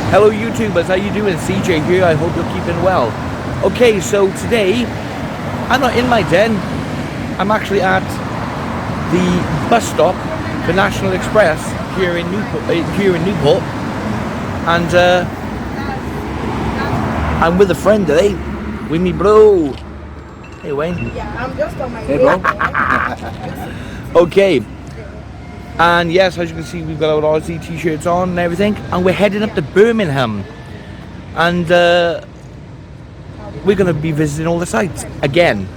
Hello YouTubers, how you doing? CJ here, I hope you're keeping well. Okay, so today, I'm not in my den, I'm actually at the bus stop for National Express here in Newport, and I'm with a friend today, with me bro. Hey Wayne. Yeah, I'm just on my Hey way bro. Okay. And yes, as you can see, we've got our Ozzy t-shirts on and everything, and we're heading up to Birmingham, and we're going to be visiting all the sites again.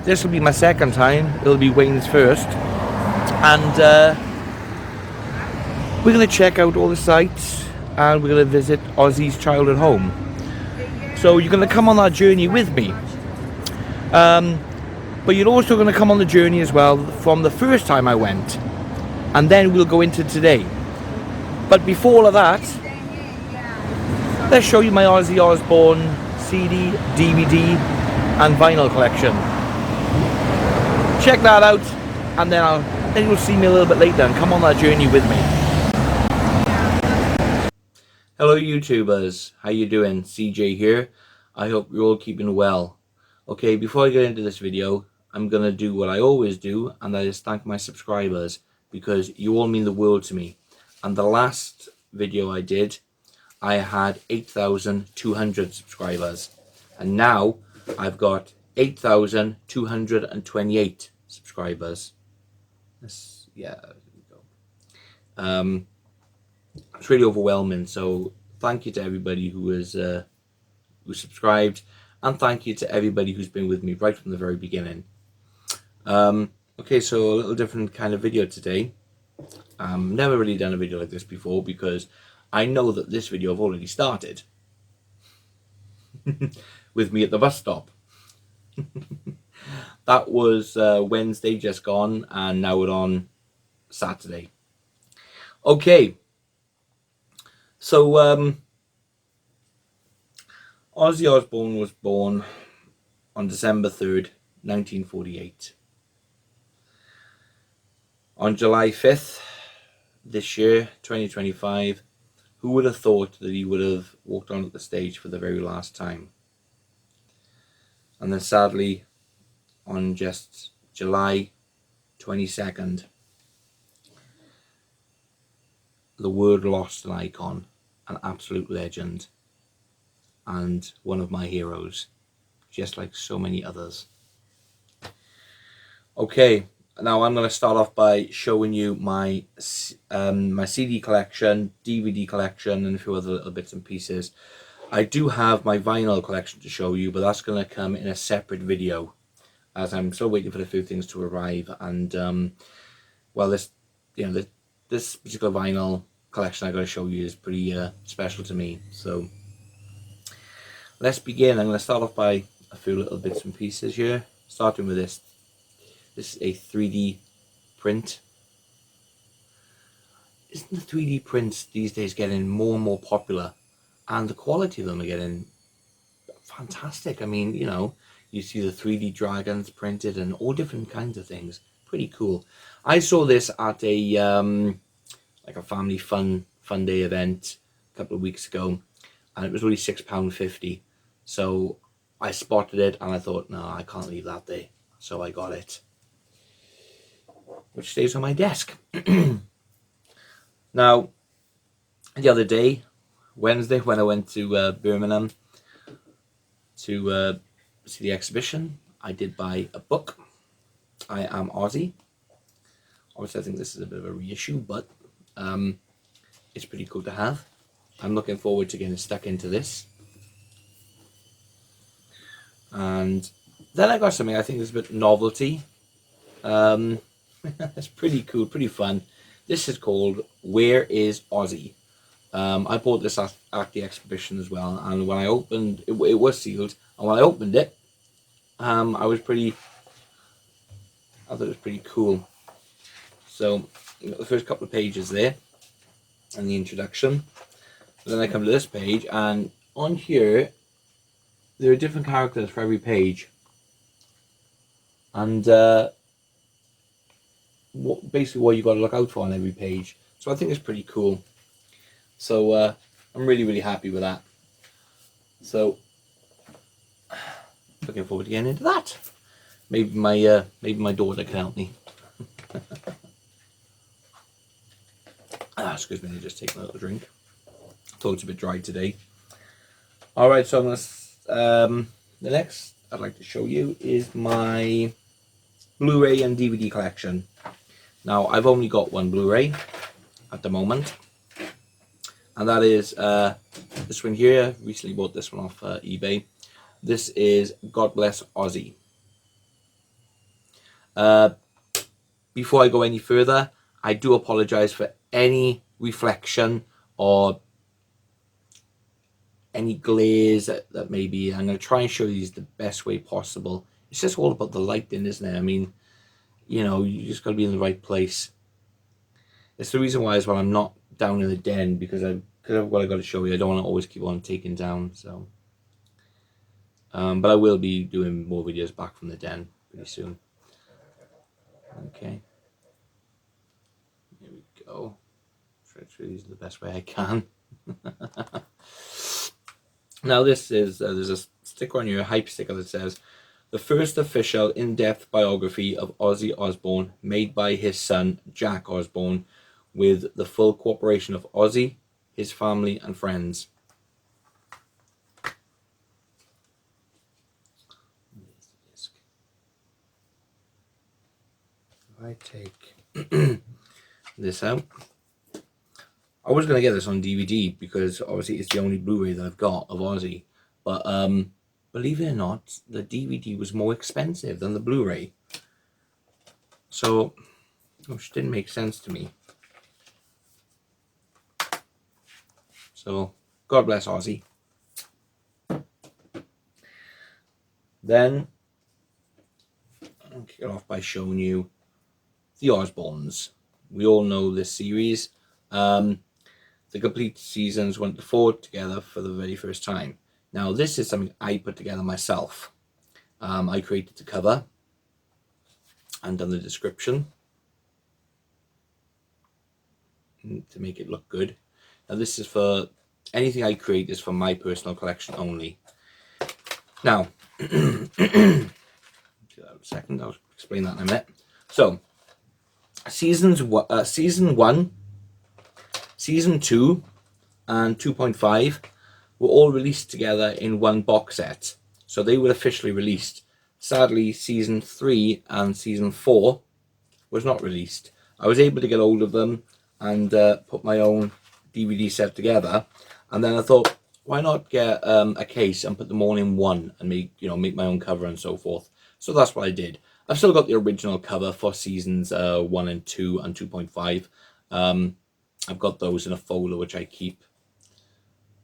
This will be my second time. It'll be Wayne's first, and we're going to check out all the sites, and we're going to visit Ozzy's childhood home. So you're going to come on that journey with me, but you're also going to come on the journey as well from the first time I went, and then we'll go into today. But before all of that, let's show you my Ozzy Osbourne CD, DVD and vinyl collection. Check that out, and then you'll see me a little bit later and come on that journey with me. Hello YouTubers, how you doing? CJ here. I hope you're all keeping well. Okay, before I get into this video, I'm gonna do what I always do, and that is thank my subscribers, because you all mean the world to me. And the last video I did, I had 8,200 subscribers, and now I've got 8,228 subscribers. Yeah, there we go. It's really overwhelming, so thank you to everybody who has who subscribed, and thank you to everybody who's been with me right from the very beginning. Okay, so a little different kind of video today. Never really done a video like this before, because I know that this video I've already started with me at the bus stop. That was Wednesday just gone, and now we're on Saturday. Okay, so Ozzy Osbourne was born on December 3rd, 1948. On July 5th this year, 2025, who would have thought that he would have walked onto the stage for the very last time? And then sadly, on just July 22nd, the world lost an icon, an absolute legend, and one of my heroes, just like so many others. Okay, now I'm going to start off by showing you my my CD collection, DVD collection, and a few other little bits and pieces. I do have my vinyl collection to show you, but that's going to come in a separate video, as I'm still waiting for a few things to arrive. And well, this particular vinyl collection I'm going to show you is pretty special to me. So let's begin. I'm going to start off by a few little bits and pieces here, starting with this. This is a 3D print. Isn't the 3D prints these days getting more and more popular? And the quality of them are getting fantastic. I mean, you know, you see the 3D dragons printed and all different kinds of things. Pretty cool. I saw this at a like a family fun day event a couple of weeks ago, and it was only £6.50. So I spotted it and I thought, no, I can't leave that there. So I got it, which stays on my desk. Now, the other day, Wednesday, when I went to Birmingham to see the exhibition, I did buy a book. I Am Ozzy. Obviously, I think this is a bit of a reissue, but it's pretty cool to have. I'm looking forward to getting stuck into this. And then I got something I think is a bit novelty. It's pretty cool, pretty fun. This is called Where is Ozzy? I bought this at the exhibition as well, and when I opened it, it was sealed, and when I opened it, I thought it was pretty cool. So you got the first couple of pages there and the introduction. Then I come to this page, and on here there are different characters for every page, and basically what you got to look out for on every page. So I think it's pretty cool. So I'm really, really happy with that. So, looking forward to getting into that. Maybe my daughter can help me. Excuse me, I just take a little drink. Thought it's a bit dry today. All right, so the next I'd like to show you is my Blu-ray and DVD collection. Now, I've only got one Blu-ray at the moment, and that is this one here. Recently bought this one off eBay. This is God Bless Ozzy. Before I go any further, I do apologize for any reflection or any glaze that may be. I'm going to try and show you the best way possible. It's just all about the lighting, isn't it? I mean, you know, you just got to be in the right place. It's the reason why as well I'm not down in the den, because of what I got to show you. I don't want to always keep on taking down. So, but I will be doing more videos back from the den pretty soon. Okay, here we go. Try to do these the best way I can. Now this is there's a sticker on your hype sticker that says the first official in-depth biography of Ozzy Osbourne, made by his son Jack Osbourne, with the full cooperation of Ozzy, his family and friends. If I take this out, I was going to get this on DVD because obviously it's the only Blu-ray that I've got of Ozzy. But believe it or not, the DVD was more expensive than the Blu-ray. So, which didn't make sense to me. So, God bless Ozzy. Then, I'll kick it off by showing you the Osbournes. We all know this series. The complete seasons 1 to 4 together for the very first time. Now, this is something I put together myself. I created the cover and done the description to make it look good. Now, this is for anything I create is for my personal collection only. Now, give that a second. I'll explain that in a minute. So, season 1, season 2, and 2.5 were all released together in one box set. So they were officially released. Sadly, season 3 and season 4 was not released. I was able to get hold of them and put my own DVD set together. And then I thought, why not get a case and put them all in one and make my own cover and so forth. So that's what I did. I've still got the original cover for seasons 1 and 2 and 2.5. I've got those in a folder which I keep.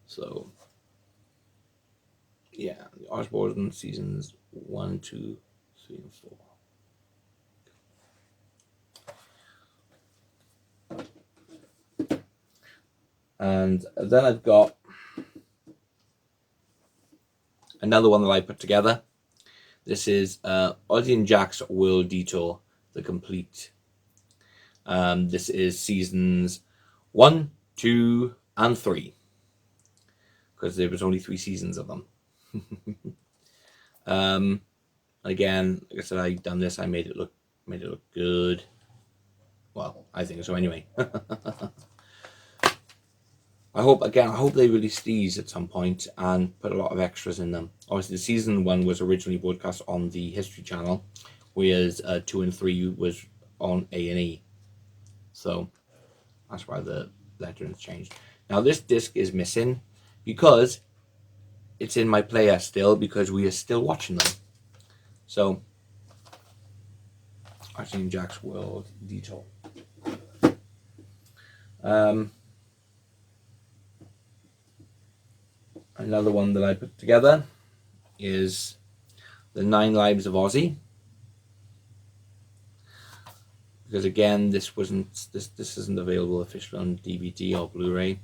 So, yeah, the Osbourne seasons 1, 2, 3, and 4. And then I've got another one that I put together. This is Ozzy and Jack's World Detour, the complete. This is seasons 1, 2, and 3. Because there was only 3 seasons of them. Again, like I said, I done this. I made it look good. Well, I think so anyway. I hope they release these at some point and put a lot of extras in them. Obviously, the season 1 was originally broadcast on the History Channel, whereas 2 and 3 was on A&E. So that's why the lettering's changed. Now this disc is missing because it's in my player still, because we are still watching them. So, Ozzy and Jack's World Detour. Another one that I put together is The 9 Lives of Ozzy. Because again, this isn't available officially on DVD or Blu-ray.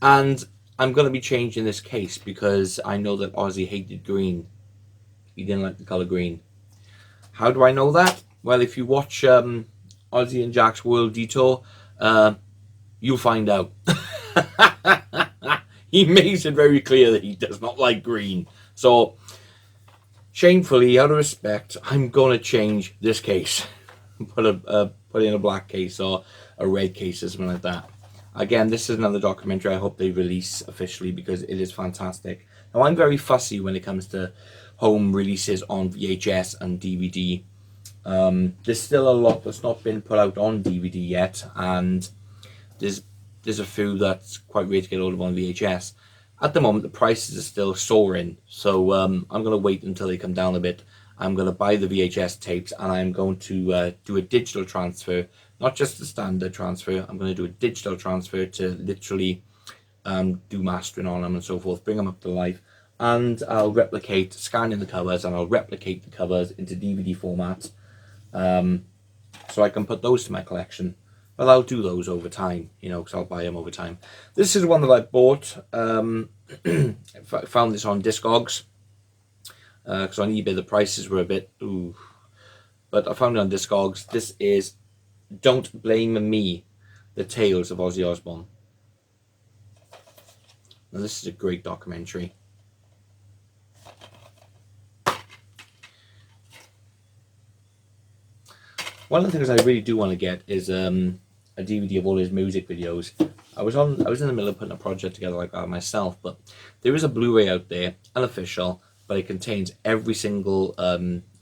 And I'm going to be changing this case because I know that Ozzy hated green. He didn't like the color green. How do I know that? Well, if you watch Ozzy and Jack's World Detour, you'll find out. He makes it very clear that he does not like green. So, shamefully, out of respect, I'm going to change this case. Put in a black case or a red case or something like that. Again, this is another documentary I hope they release officially because it is fantastic. Now, I'm very fussy when it comes to home releases on VHS and DVD. There's still a lot that's not been put out on DVD yet, and there's a few that's quite rare to get hold of on VHS. At the moment, the prices are still soaring, so I'm going to wait until they come down a bit. I'm going to buy the VHS tapes, and I'm going to do a digital transfer, not just the standard transfer. I'm going to do a digital transfer to literally do mastering on them and so forth, bring them up to life, and I'll scan in the covers, and I'll replicate the covers into DVD format, so I can put those to my collection. But I'll do those over time, because I'll buy them over time. This is one that I bought. I found this on Discogs, because on eBay the prices were a bit ooh, but I found it on Discogs. This is Don't Blame Me, The Tales of Ozzy Osbourne. Now this is a great documentary. One of the things I really do want to get is a DVD of all his music videos. I was in the middle of putting a project together like that myself, but there is a Blu-ray out there, unofficial, but it contains every single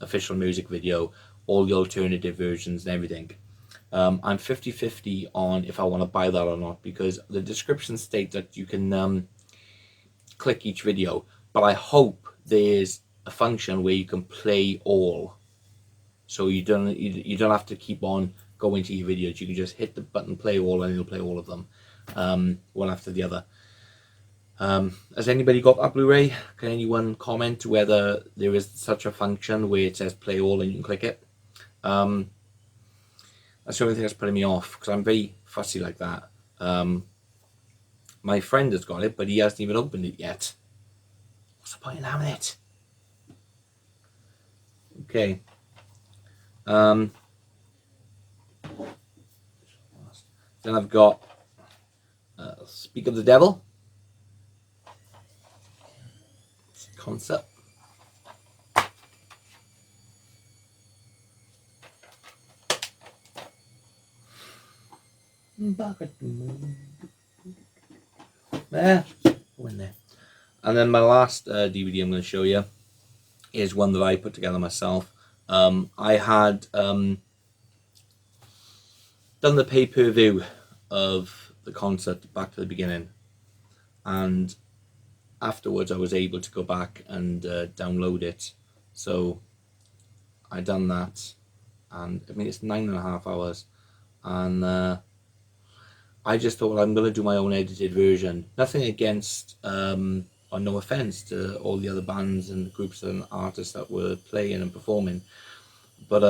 official music video, all the alternative versions and everything. I'm 50-50 on if I want to buy that or not, because the description states that you can click each video, but I hope there's a function where you can play all, so you don't have to keep on going to your videos. You can just hit the button play all and it'll play all of them, one after the other. Has anybody got that Blu-ray? Can anyone comment whether there is such a function where it says play all and you can click it? That's the only thing that's putting me off, because I'm very fussy like that. My friend has got it, but he hasn't even opened it yet. What's the point in having it? Okay. Then I've got Speak of the Devil. Concept. There, go in there. And then my last DVD I'm going to show you is one that I put together myself. I had done the pay-per-view of the concert back to the beginning, and afterwards I was able to go back and download it. So I done that, and I mean it's 9.5 hours, and I just thought, well, I'm going to do my own edited version. Nothing against, or no offense to all the other bands and groups and artists that were playing and performing, but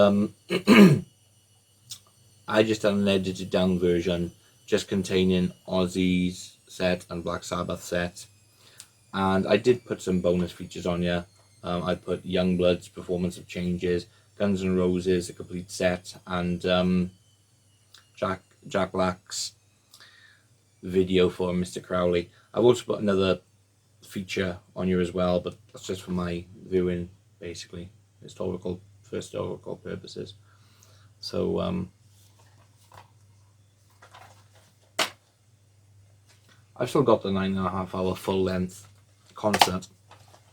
I just done an edited down version, just containing Ozzy's set and Black Sabbath set, and I did put some bonus features on here. I put Youngblood's Performance of Changes, Guns N' Roses, a complete set, and Jack Black's video for Mr. Crowley. I've also put another feature on here as well, but that's just for my viewing, basically, for historical purposes. So I've still got the 9.5 hour full length concert,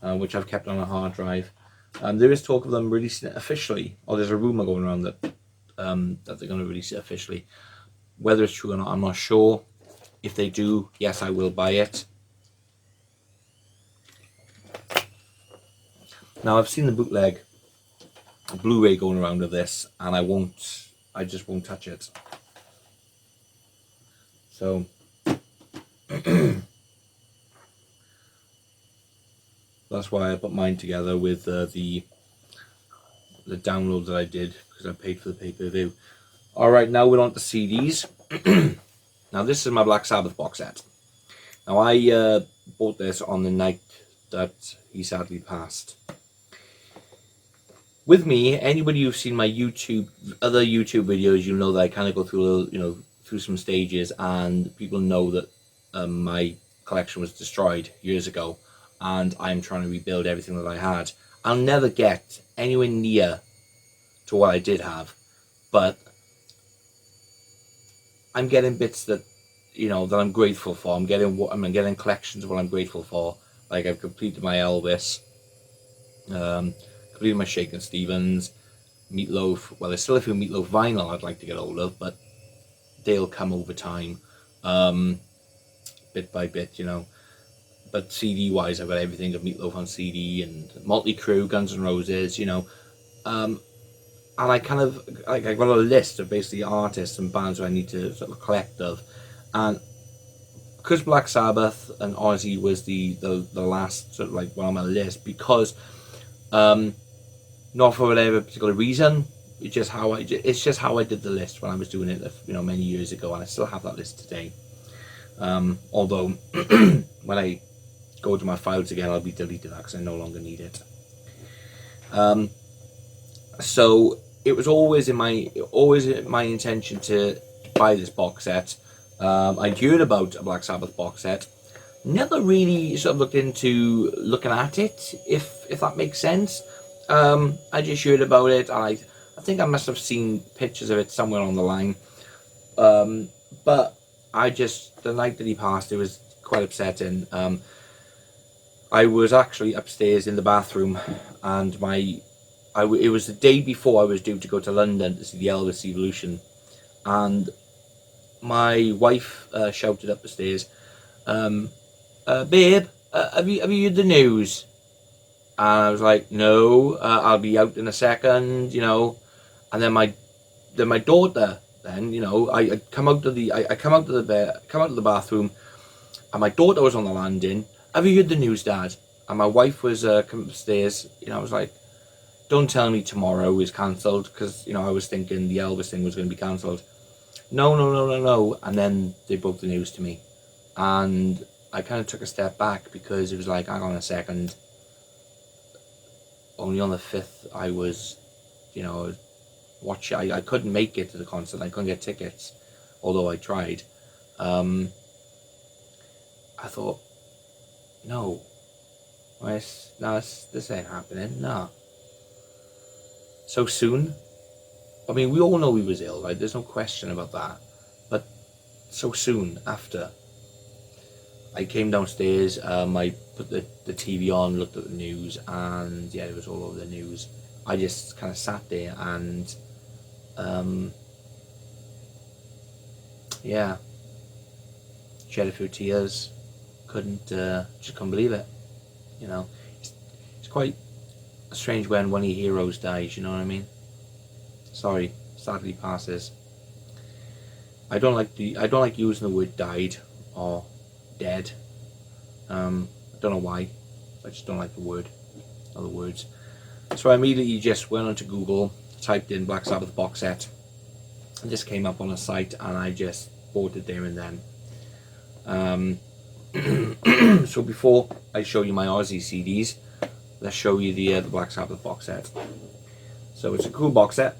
which I've kept on a hard drive. There is talk of them releasing it officially, or there's a rumor going around that that they're going to release it officially. Whether it's true or not, I'm not sure. If they do, yes, I will buy it. Now, I've seen the bootleg Blu-ray going around with this, and I just won't touch it. So that's why I put mine together with the download that I did, because I paid for the pay-per-view. Alright, now we're on to CDs. Now this is my Black Sabbath box set. Now I bought this on the night that he sadly passed. With me, anybody who's seen my other YouTube videos, you'll know that I kind of go through, through some stages, and people know that my collection was destroyed years ago, and I'm trying to rebuild everything that I had. I'll never get anywhere near to what I did have, but I'm getting bits that, you know, that I'm grateful for. I'm getting collections of what I'm grateful for. Like, I've completed my Elvis, completed my Shakin' Stevens, Meatloaf. Well, there's still a few Meatloaf vinyl I'd like to get hold of, but they'll come over time, bit by bit, you know. But CD wise, I've got everything of Meatloaf on CD and Motley Crue, Guns N' Roses, you know. And I kind of, like, I got a list of basically artists and bands I need to sort of collect of, and because Black Sabbath and Ozzy was the last sort of like one on my list, because not for whatever particular reason, it's just how I did the list when I was doing it, you know, many years ago, and I still have that list today. Although when I go to my files again, I'll be deleting that because I no longer need it. So it was always my intention to buy this box set. I'd heard about a Black Sabbath box set, never really sort of looked into looking at it, if that makes sense. I just heard about it, and I think I must have seen pictures of it somewhere on the line. But the night that he passed, it was quite upsetting. I was actually upstairs in the bathroom, and it was the day before I was due to go to London to see the Elvis Evolution, and my wife shouted up the stairs, "Babe, have you heard the news?" And I was like, "No, I'll be out in a second," you know. And then my daughter, then, you know, I come out of the bathroom, and my daughter was on the landing. "Have you heard the news, Dad?" And my wife was coming upstairs. You know, I was like, "Don't tell me tomorrow is cancelled," because, you know, I was thinking the Elvis thing was going to be cancelled. No, no, no, no, no. And then they broke the news to me, and I kind of took a step back, because it was like, hang on a second. Only on the 5th I was, you know, I couldn't make it to the concert. I couldn't get tickets, although I tried. I thought, no, this ain't happening. No. So soon. I mean, we all know he was ill, right? There's no question about that. But so soon after, I came downstairs, I put the TV on, looked at the news, and yeah, it was all over the news. I just kind of sat there and, yeah, shed a few tears. Just couldn't believe it. You know, it's quite strange when one of your heroes dies, you know what I mean? Sorry, sadly passes. I don't like using the word died or dead. I don't know why. I just don't like the word, other words. So I immediately just went onto Google, typed in Black Sabbath box set, and just came up on a site, and I just bought it there and then. So before I show you my Ozzy CDs, let's show you the Black Sabbath box set. So it's a cool box set.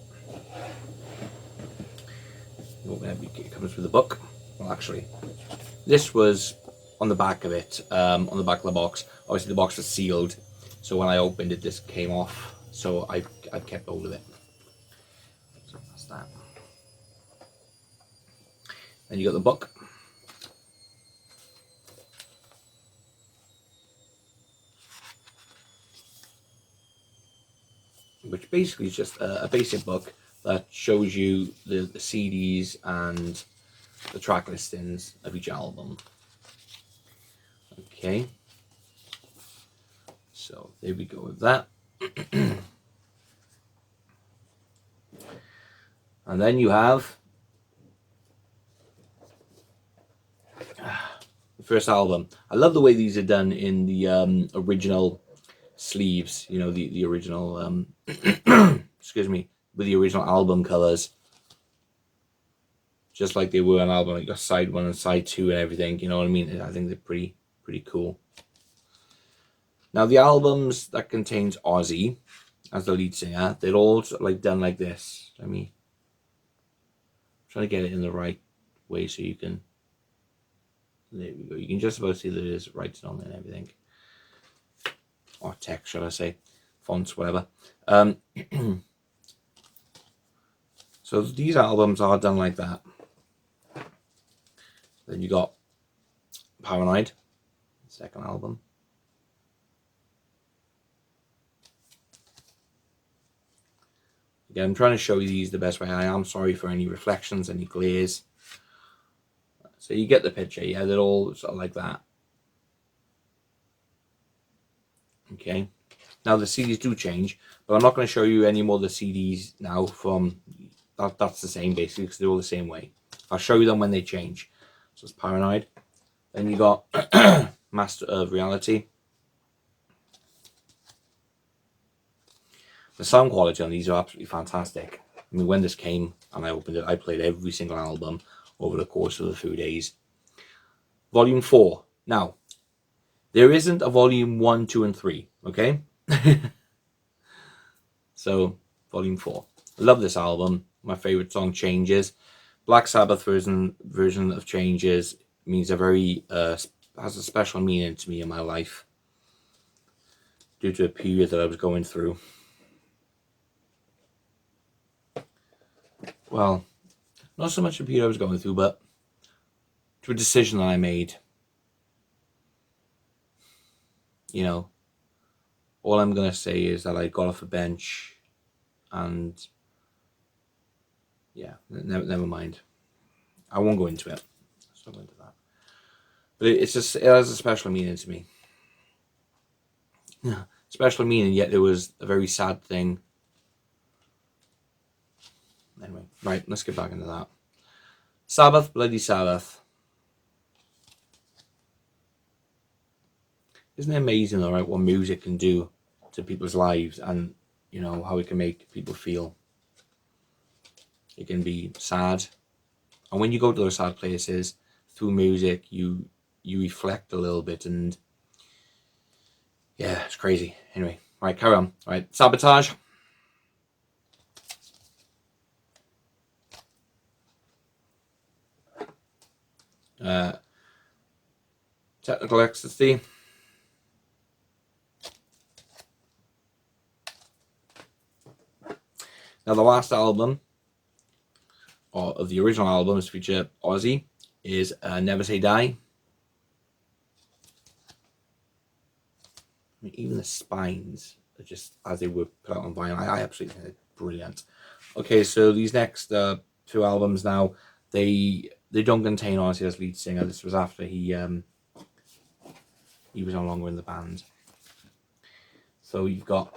It comes with a book. Well, actually, this was on the back of it, on the back of the box. Obviously, the box was sealed, so when I opened it, this came off. So I've kept hold of it. So that's that. Then you got the book. Which basically is just a basic book that shows you the CDs and the track listings of each album. Okay, so there we go with that. And then you have the first album. I love the way these are done in the original sleeves, you know, the original excuse me, with the original album covers, just like they were on album, like got side 1 and side 2 and everything, you know what I mean? I think they're pretty cool. Now, the albums that contains Ozzy as the lead singer, they're all sort of like done like this. Let me try to get it in the right way so you can There we go. You can just about see that there's writing on there and everything. Or text, shall I say. Fonts, whatever. So these albums are done like that. Then you got Paranoid, second album. Again, I'm trying to show you these the best way I am. Sorry for any reflections, any glares. So you get the picture, yeah, they're all sort of like that. Okay, now the CDs do change, but I'm not going to show you any more of the CDs now from, that's the same basically, because they're all the same way. I'll show you them when they change. So it's Paranoid. Then you got Master of Reality. The sound quality on these are absolutely fantastic. I mean, when this came and I opened it, I played every single album over the course of the few days. Volume 4. Now, there isn't a volume 1, 2, and 3, okay? So, volume 4. I love this album. My favorite song, Changes. Black Sabbath version of Changes means a very, has a special meaning to me in my life due to a period that I was going through. Well, not so much a period I was going through, but to a decision that I made. You know, all I'm going to say is that I got off a bench and yeah, never mind. I won't go into it. Let's not go into that. But it has a special meaning to me. Yeah, special meaning, yet it was a very sad thing. Anyway, right, let's get back into that. Sabbath, Bloody Sabbath. Isn't it amazing, all right, what music can do to people's lives and, you know, how it can make people feel? It can be sad. And when you go to those sad places, through music, you reflect a little bit and yeah, it's crazy. Anyway, right, carry on. Right, Sabotage. Technical Ecstasy. Now the last album, or of the original albums to feature Ozzy, is Never Say Die. I mean, even the spines are just as they were put out on vinyl. I absolutely think they're brilliant. Okay, so these next two albums now, they don't contain Ozzy as lead singer. This was after he was no longer in the band. So you've got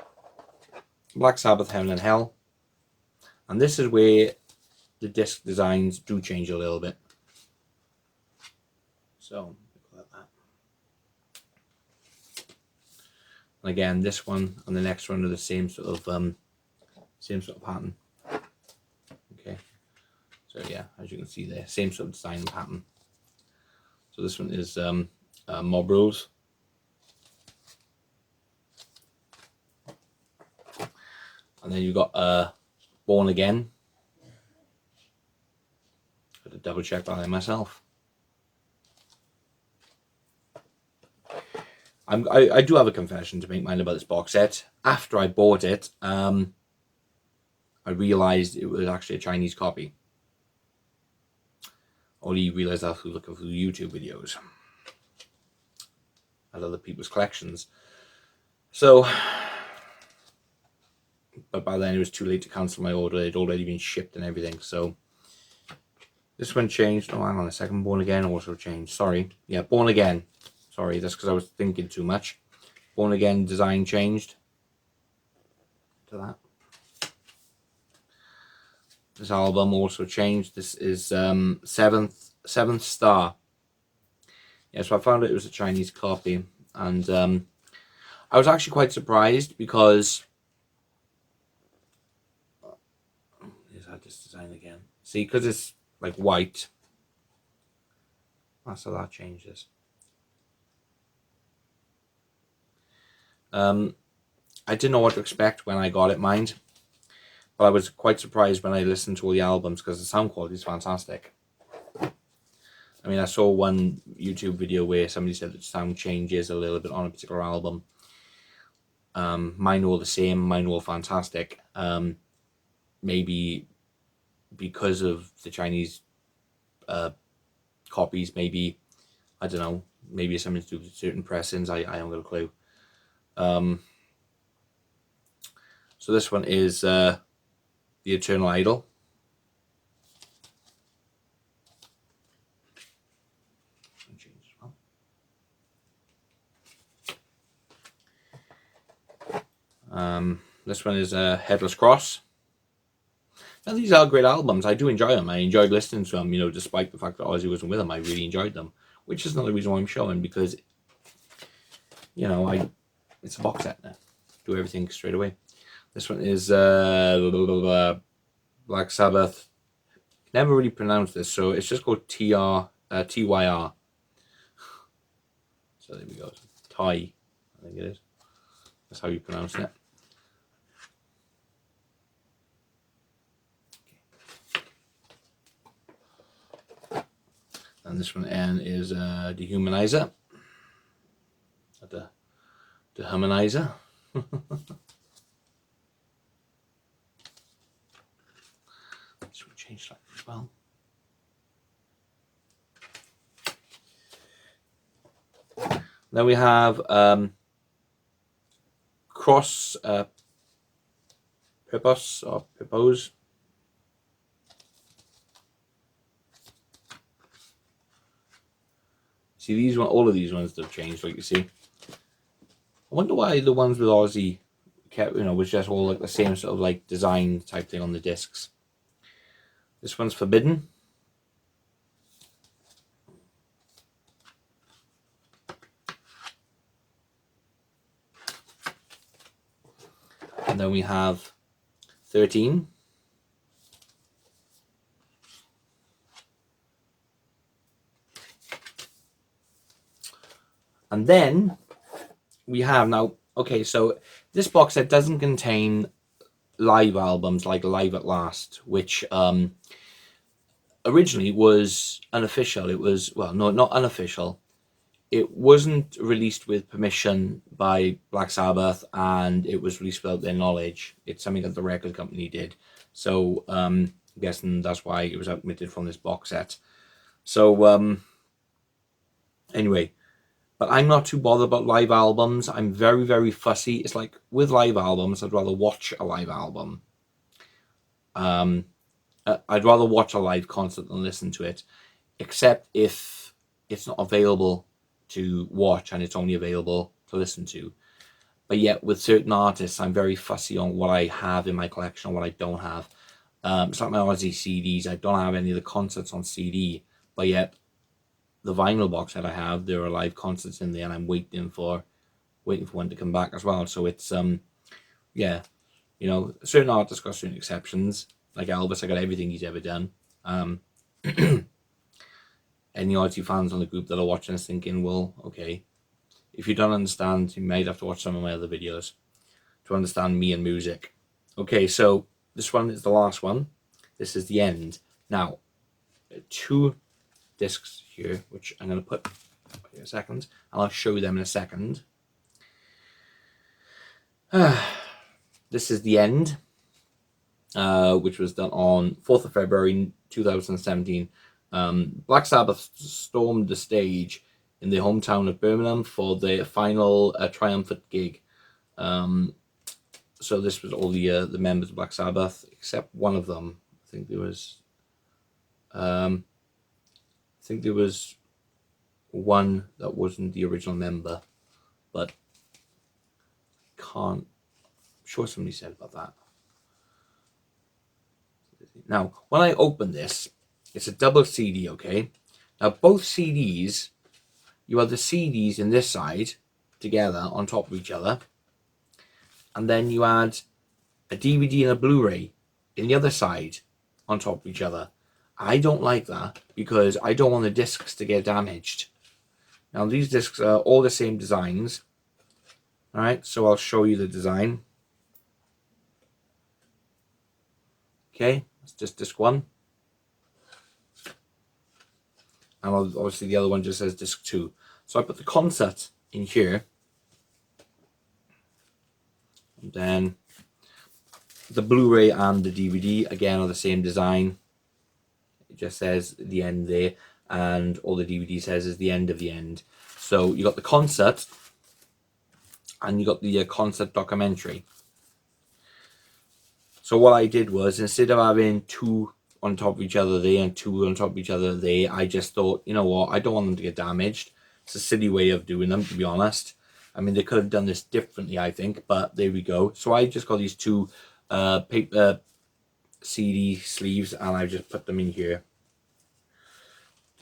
Black Sabbath, Heaven and Hell. And this is where the disc designs do change a little bit. So, like that. And again, this one and the next one are the same sort of pattern. Okay. So yeah, as you can see there, same sort of design and pattern. So this one is Mob Rules. And then you've got Born Again. Got to double check by myself. I do have a confession to make mine about this box set. After I bought it, I realised it was actually a Chinese copy. Only realised that through looking through YouTube videos at other people's collections. So, but by then it was too late to cancel my order. It had already been shipped and everything. So this one changed. Oh, hang on a second. Born Again also changed. Sorry. Yeah, Born Again. Sorry, that's because I was thinking too much. Born Again design changed to that. This album also changed. This is Seventh Star. Yeah, so I found it was a Chinese copy, and I was actually quite surprised because here's how this design again. See, because it's like white. That's how that changes. I didn't know what to expect when I got it, mind. But I was quite surprised when I listened to all the albums because the sound quality is fantastic. I mean, I saw one YouTube video where somebody said that sound changes a little bit on a particular album. Mine all the same, mine all fantastic. Maybe because of the Chinese copies, maybe, I don't know, maybe it's something to do with certain pressings, I haven't got a clue. So this one is The Eternal Idol. This one is Headless Cross. Now these are great albums. I do enjoy them. I enjoyed listening to them, you know, despite the fact that Ozzy wasn't with them. I really enjoyed them, which is another reason why I'm showing, because, you know, it's a box set now. Do everything straight away. This one is Black Sabbath. Never really pronounced this, so it's just called TYR. So there we go. Ty, I think it is. That's how you pronounce it. And this one N is Dehumanizer. Dehumanizer. This will change slightly as well. Then we have Cross Purpose or Purpose. See, these one, all of these ones have changed, like you see. I wonder why the ones with Ozzy kept, you know, was just all like the same sort of like design type thing on the discs. This one's Forbidden. And then we have 13. And then we have now, okay, so this box set doesn't contain live albums like Live at Last, which originally was unofficial. It was, well, no, not unofficial. It wasn't released with permission by Black Sabbath, and it was released without their knowledge. It's something that the record company did. So I'm guessing that's why it was omitted from this box set. So anyway, but I'm not too bothered about live albums. I'm very, very fussy. It's like with live albums, I'd rather watch a live album. I'd rather watch a live concert than listen to it, except if it's not available to watch and it's only available to listen to. But yet with certain artists, I'm very fussy on what I have in my collection and what I don't have. It's like my Ozzy CDs. I don't have any of the concerts on CD, but yet the vinyl box that I have, there are live concerts in there, and I'm waiting for one to come back as well. So it's yeah, you know, certain artists got certain exceptions. Like Elvis, I got everything he's ever done. Any Ozzy fans on the group that are watching this thinking, well, okay, if you don't understand, you might have to watch some of my other videos to understand me and music. Okay, so this one is the last one. This is the end. Now, 2 discs here, which I'm going to put in a second, and I'll show them in a second. This is the end, which was done on 4th of February 2017. Black Sabbath stormed the stage in the hometown of Birmingham for their final triumphant gig. So this was all the members of Black Sabbath, except one of them. I think there was one that wasn't the original member, but I'm sure somebody said about that. Now, when I open this, it's a double CD, okay? Now, both CDs, you have the CDs in this side together on top of each other, and then you add a DVD and a Blu-ray in the other side on top of each other. I don't like that because I don't want the discs to get damaged. Now, these discs are all the same designs. All right, so I'll show you the design. Okay, it's just disc 1. and obviously the other one just says disc 2. So I put the concert in here, and then the Blu-ray and the DVD again are the same design. It just says the end there, and all the DVD says is the end of the end. So you got the concert, and you got the concert documentary. So what I did was, instead of having 2 on top of each other there and 2 on top of each other there, I just thought, you know what, I don't want them to get damaged. It's a silly way of doing them, to be honest. I mean, they could have done this differently, I think, but there we go. So I just got these 2 paper CD sleeves, and I just put them in here.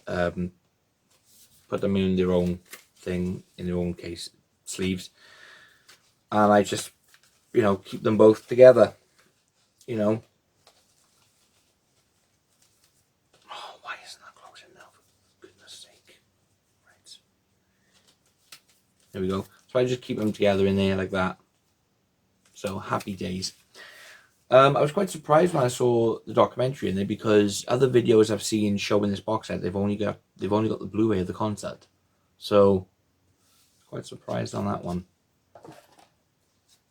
Put them in their own thing, in their own case sleeves, and I just, you know, keep them both together. You know. Oh, why isn't that closing now? For goodness sake. Right. There we go. So I just keep them together in there like that. So happy days. I was quite surprised when I saw the documentary in there, because other videos I've seen showing this box set, they've only got the Blu-ray of the concert. So quite surprised on that one.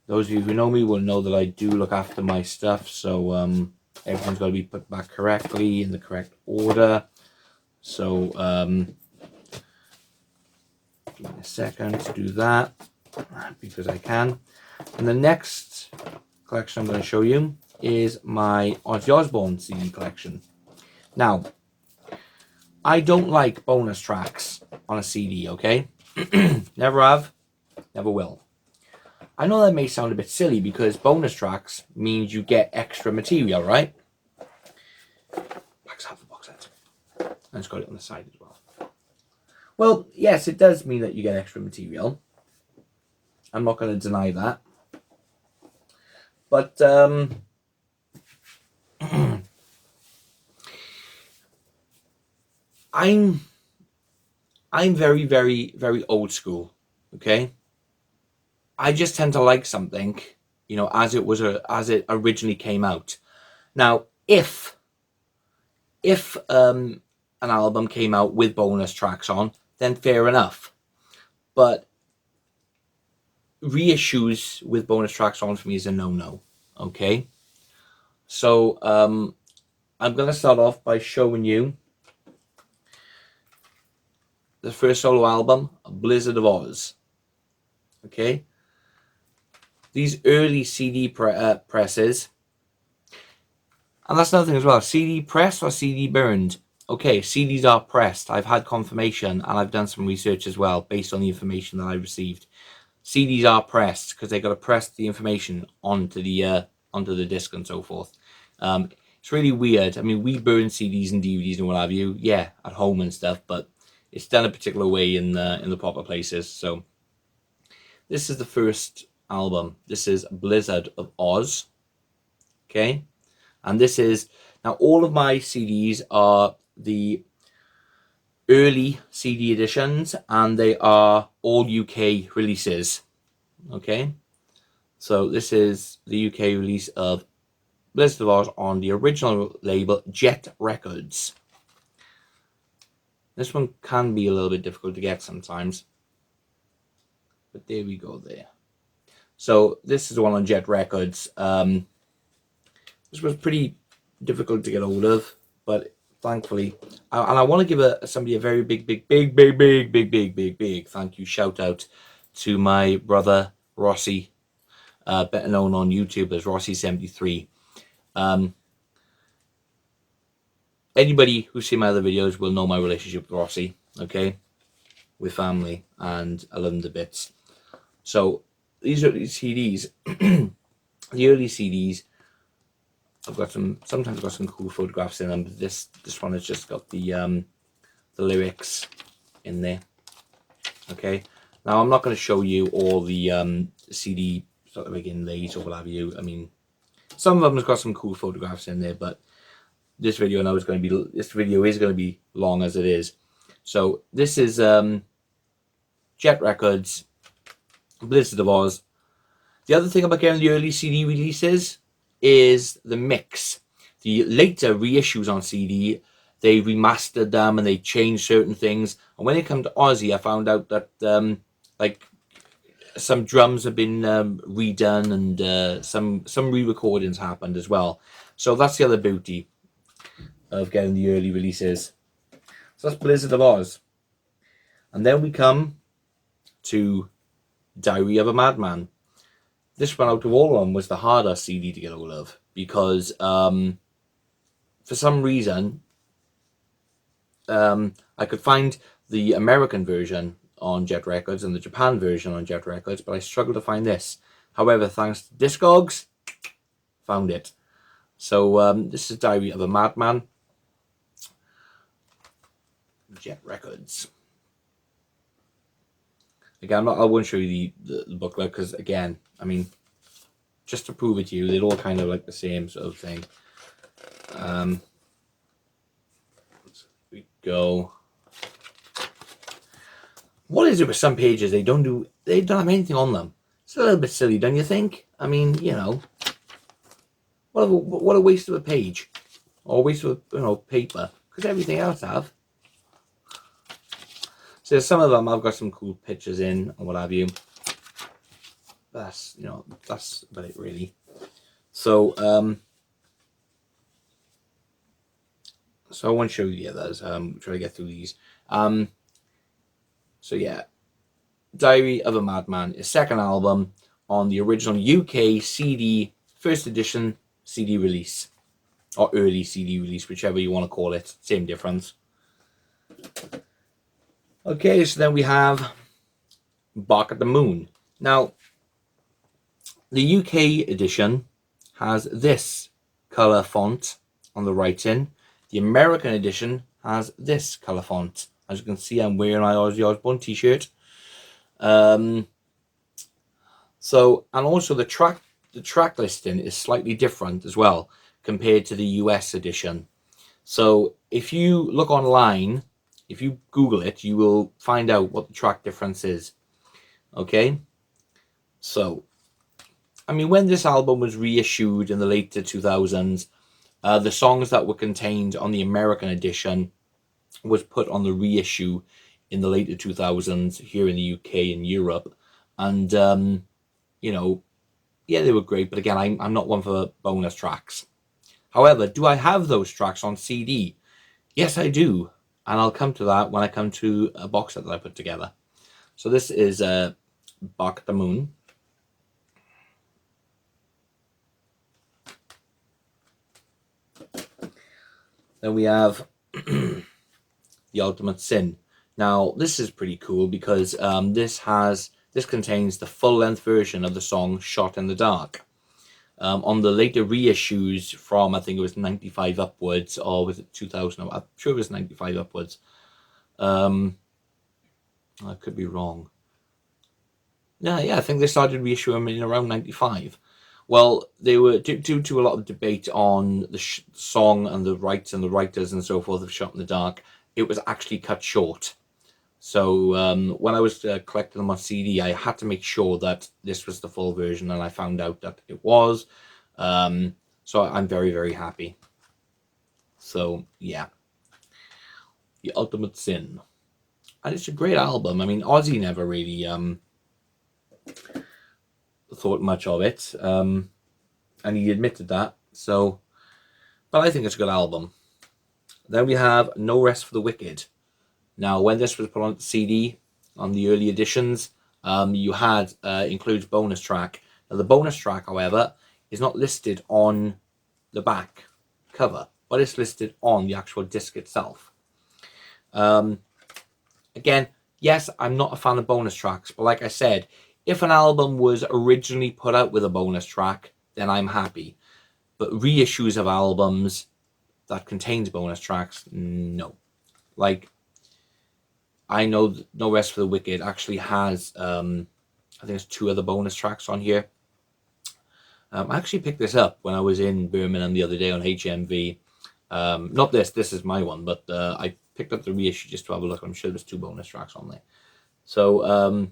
Those of you who know me will know that I do look after my stuff, so everything's got to be put back correctly in the correct order. So give me a second to do that, because I can. And the next collection I'm going to show you is my Ozzy Osbourne CD collection. Now, I don't like bonus tracks on a CD, okay? Never have, never will. I know that may sound a bit silly, because bonus tracks means you get extra material, right? Back's half the box set. And it's got it on the side as well. Well, yes, it does mean that you get extra material. I'm not going to deny that. But I'm very, very, very old school, okay? I just tend to like something, you know, as it originally came out. Now, if an album came out with bonus tracks on, then fair enough. But reissues with bonus tracks on for me is a no-no. Okay, so I'm gonna start off by showing you the first solo album, Blizzard of Oz. Okay, these early CD presses, and that's another thing as well. CD pressed or CD burned? Okay, CDs are pressed. I've had confirmation, and I've done some research as well based on the information that I received. CDs are pressed, because they got to press the information onto the disc and so forth. It's really weird. I mean, we burn CDs and DVDs and what have you, yeah, at home and stuff, but it's done a particular way in the proper places. So this is the first album. This is Blizzard of Oz. Okay, and this is, now all of my CDs are the early CD editions, and they are all UK releases. Okay, so this is the UK release of Blizzard of Oz on the original label Jet Records. This one can be a little bit difficult to get sometimes, but there we go there. So this is the one on Jet Records. This was pretty difficult to get hold of, but thankfully, and I want to give somebody a very big thank you, shout out to my brother Rossi, better known on YouTube as Rossi73. Anybody who's seen my other videos will know my relationship with Rossi, okay? With family, and I love him to bits. So these are these CDs, the early CDs. Sometimes I've got some cool photographs in them, but this one has just got the lyrics in there. Okay, now I'm not going to show you all the CD sort of like inlays or what have you. I mean, some of them has got some cool photographs in there, but this video is going to be long as it is. So this is Jet Records, Blizzard of Oz. The other thing about getting the early CD releases is the mix. The later reissues on CD they remastered them and they changed certain things. And when it came to Ozzy, I found out that like some drums have been redone, and some re-recordings happened as well. So that's the other beauty of getting the early releases. So that's Blizzard of Oz. And then we come to Diary of a Madman. This one out of all of them was the harder CD to get hold of, because for some reason I could find the American version on Jet Records and the Japan version on Jet Records, but I struggled to find this. However, thanks to Discogs, found it. So this is Diary of a Madman, Jet Records. Again, I won't show you the booklet, because again, I mean, just to prove it to you, they're all kind of like the same sort of thing. We go. What is it with some pages? They don't have anything on them. It's a little bit silly, don't you think? I mean, you know, what a waste of a page, or a waste of paper, because everything else have. So some of them I've got some cool pictures in and what have you. That's that's about it really. So so I won't show you the others. Try to get through these. So yeah, Diary of a Madman is second album on the original UK CD first edition CD release, or early CD release, whichever you want to call it. Same difference. Okay, so then we have Bark at the Moon. Now, the UK edition has this color font on the writing. The American edition has this color font. As you can see, I'm wearing my Ozzy Osbourne t-shirt. So, and also the track listing is slightly different as well compared to the US edition. So if you look online, if you Google it, you will find out what the track difference is. Okay? So, I mean, when this album was reissued in the later 2000s, the songs that were contained on the American edition was put on the reissue in the later 2000s here in the UK and Europe. And, you know, yeah, they were great. But again, I'm not one for bonus tracks. However, do I have those tracks on CD? Yes, I do. And I'll come to that when I come to a box set that I put together. So this is Bark at the Moon. Then we have The Ultimate Sin. Now, this is pretty cool because this contains the full-length version of the song Shot in the Dark. On the later reissues from, I think it was 95 upwards, or was it 2000? I'm sure it was 95 upwards. I could be wrong. Yeah, I think they started reissuing them in around 95. Well, they were due to a lot of debate on the song and the rights and the writers and so forth of Shot in the Dark. It was actually cut short. So when I was collecting them on CD, I had to make sure that this was the full version, and I found out that it was. So I'm very, very happy. So yeah, The Ultimate Sin, and it's a great album. I mean, Ozzy never really thought much of it, and he admitted that. So, but I think it's a good album. Then we have No Rest for the Wicked. Now, when this was put on CD, on the early editions, you had includes bonus track. Now, the bonus track, however, is not listed on the back cover, but it's listed on the actual disc itself. Again, yes, I'm not a fan of bonus tracks, but like I said, if an album was originally put out with a bonus track, then I'm happy. But reissues of albums that contains bonus tracks, no. Like, I know No Rest for the Wicked actually has, I think there's 2 other bonus tracks on here. I actually picked this up when I was in Birmingham the other day on HMV. Not this is my one, but I picked up the reissue just to have a look. I'm sure there's 2 bonus tracks on there. So,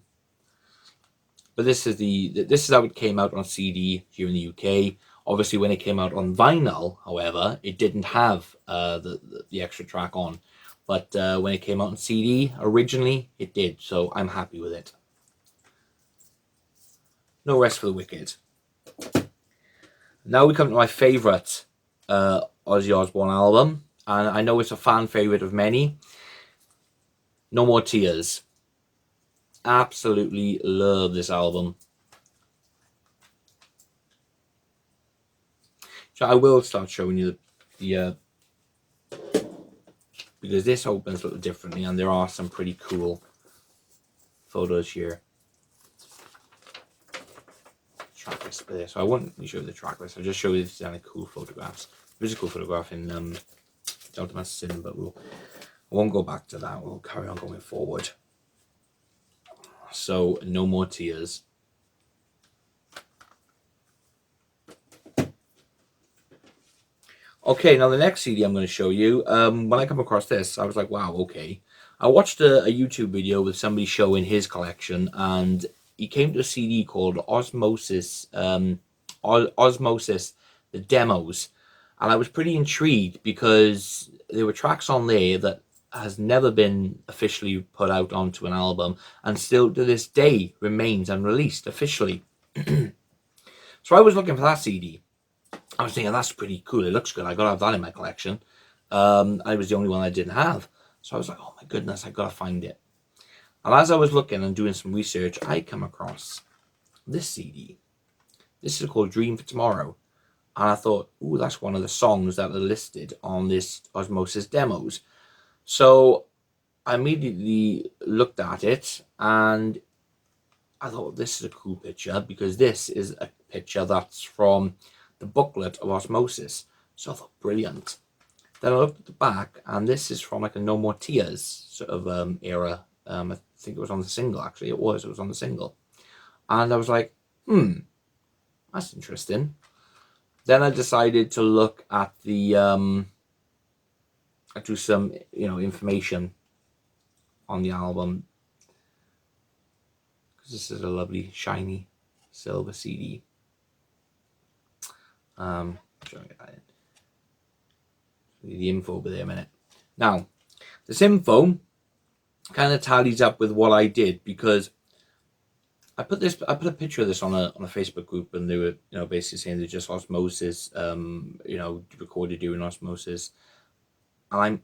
but this is how it came out on CD here in the UK. Obviously, when it came out on vinyl, however, it didn't have the extra track on. But when it came out on CD originally, it did. So I'm happy with it. No rest for the wicked. Now we come to my favourite Ozzy Osbourne album, and I know it's a fan favourite of many. No More Tears. Absolutely love this album. So I will start showing you the because this opens a little differently, and there are some pretty cool photos here. Track list for this. So I won't show you the track list. I'll just show you these kind of cool photographs. There's a cool photograph in Delta Sin, but I won't go back to that. We'll carry on going forward. So No More Tears. Okay, now the next CD I'm going to show you, when I come across this, I was like, wow, okay. I watched a YouTube video with somebody showing his collection, and he came to a CD called Osmosis, Osmosis, the Demos. And I was pretty intrigued because there were tracks on there that has never been officially put out onto an album, and still to this day remains unreleased officially. So I was looking for that CD. I was thinking, that's pretty cool. It looks good. I got to have that in my collection. I was the only one I didn't have. So I was like, oh my goodness, I got to find it. And as I was looking and doing some research, I come across this CD. This is called Dream for Tomorrow. And I thought, ooh, that's one of the songs that are listed on this Osmosis Demos. So I immediately looked at it, and I thought, this is a cool picture, because this is a picture that's from the booklet of Osmosis. So I thought, brilliant. Then I looked at the back, and this is from like a No More Tears sort of era. I think it was on the single, actually. It was on the single. And I was like, that's interesting. Then I decided to look at the do some information on the album, because this is a lovely shiny silver CD. Trying to get that in. The info over there a minute. Now, this info kind of tallies up with what I did, because I put a picture of this on a Facebook group, and they were basically saying they're just Osmosis, recorded during Osmosis, and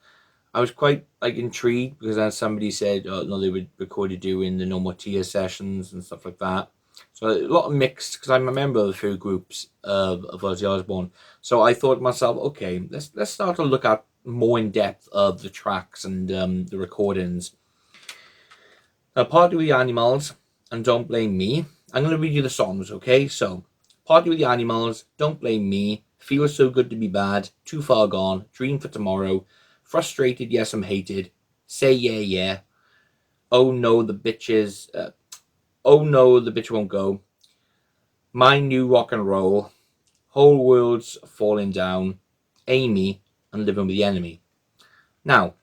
I was quite intrigued, because as somebody said, oh no, they were recorded during the No More Tears sessions and stuff like that. So a lot of mixed, because I'm a member of a few groups of Ozzy Osbourne. So I thought to myself, okay, let's start to look at more in depth of the tracks and the recordings. Now, Party with the Animals and Don't Blame Me. I'm going to read you the songs, okay? So, Party with the Animals, Don't Blame Me, Feels So Good to Be Bad, Too Far Gone, Dream for Tomorrow, Frustrated, Yes I'm Hated, Say Yeah Yeah, Oh No the Bitches, Oh No the Bitch Won't Go, My New Rock and Roll, Whole World's Falling Down, Amy, and Living with the Enemy. Now,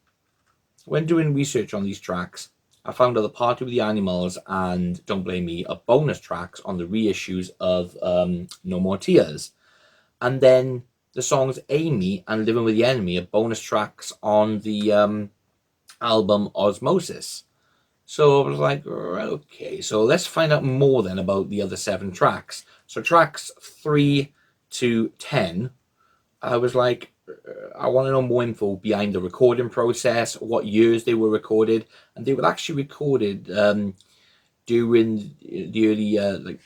when doing research on these tracks, I found out the Party with the Animals and Don't Blame Me are bonus tracks on the reissues of No More Tears. And then the songs Amy and Living with the Enemy are bonus tracks on the album Osmosis. So I was like, okay, so let's find out more then about the other 7 tracks. So tracks 3 to 10, I was like, I want to know more info behind the recording process, what years they were recorded, and they were actually recorded during the early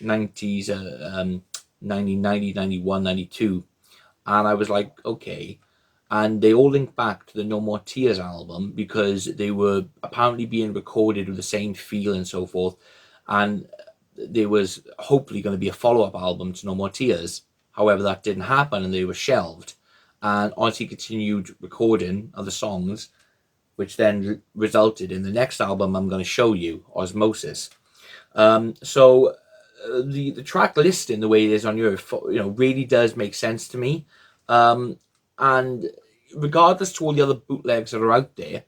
90s, 1990, 91, 92. And I was like, okay. And they all link back to the No More Tears album, because they were apparently being recorded with the same feel and so forth. And there was hopefully going to be a follow-up album to No More Tears. However, that didn't happen, and they were shelved. And Ozzy continued recording other songs, which then resulted in the next album I'm going to show you, Osmosis. So the track listing, the way it is on your, really does make sense to me. And regardless to all the other bootlegs that are out there,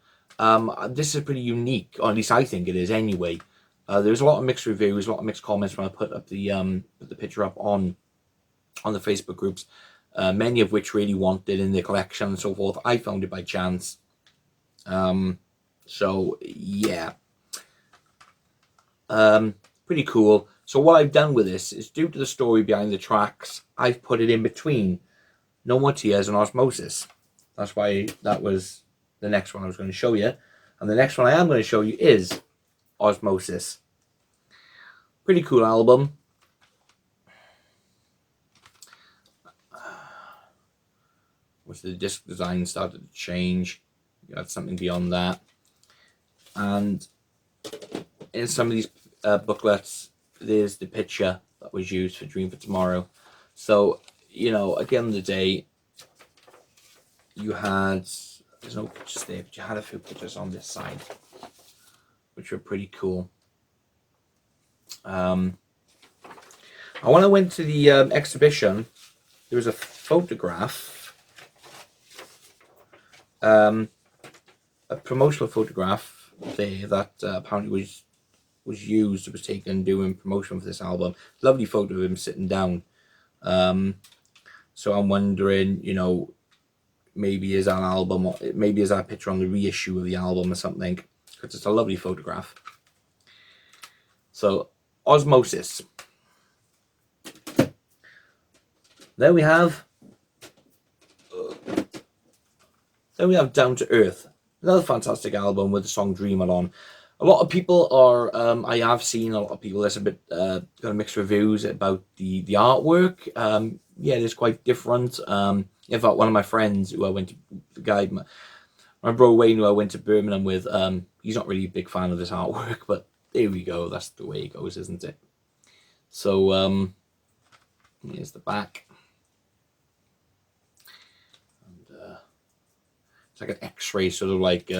this is pretty unique, or at least I think it is anyway. There's a lot of mixed reviews, a lot of mixed comments when I put up the picture up on on the Facebook groups, many of which really wanted in their collection and so forth. I found it by chance. So yeah, pretty cool. So what I've done with this is, due to the story behind the tracks, I've put it in between No More Tears and Osmosis. That's why that was the next one I was going to show you. And the next one I am going to show you is Osmosis. Pretty cool album. Once the disc design started to change, you had something beyond that. And in some of these booklets, there's the picture that was used for Dream for Tomorrow. So, you know, at the end of the day, you had, there's no pictures there, but you had a few pictures on this side, which were pretty cool. When I went to the exhibition, there was a photograph, a promotional photograph there that apparently was used, it was taken doing promotion for this album. Lovely photo of him sitting down. So I'm wondering, you know, maybe is that album, maybe is that picture on the reissue of the album or something, because it's a lovely photograph. So Osmosis. Then we have Down to Earth, another fantastic album with the song Dreamer on. A lot of people are, I have seen a lot of people, there's a bit kind of mixed reviews about the artwork. Yeah, it's quite different. In fact, one of my friends who I went to, the guy, my bro Wayne, who I went to Birmingham with, he's not really a big fan of this artwork, but there we go, that's the way it goes, isn't it? So, here's the back. And, it's like an X-ray sort of like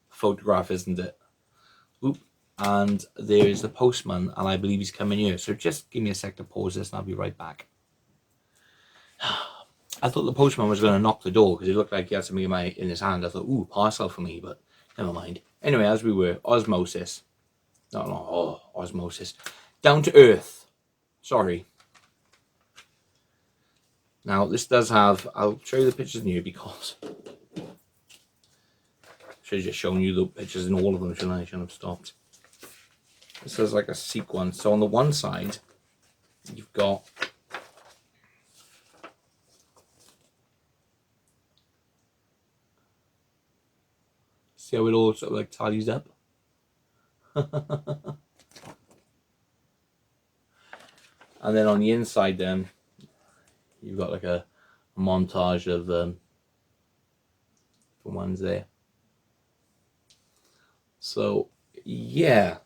photograph, isn't it? Oop. And there's the postman, and I believe he's coming here. So just give me a sec to pause this, and I'll be right back. I thought the postman was going to knock the door because it looked like he had something in his hand. I thought, ooh, parcel for me, but never mind. Anyway, as we were, Osmosis. Osmosis. Down to Earth. Sorry. Now, this does have, I'll show you the pictures in here because I should have just shown you the pictures in all of them, shouldn't I? I shouldn't have stopped. This is like a sequence. So on the one side, you've got see how it all sort of like tallies up? And then on the inside then, you've got like a montage of the ones there. So yeah,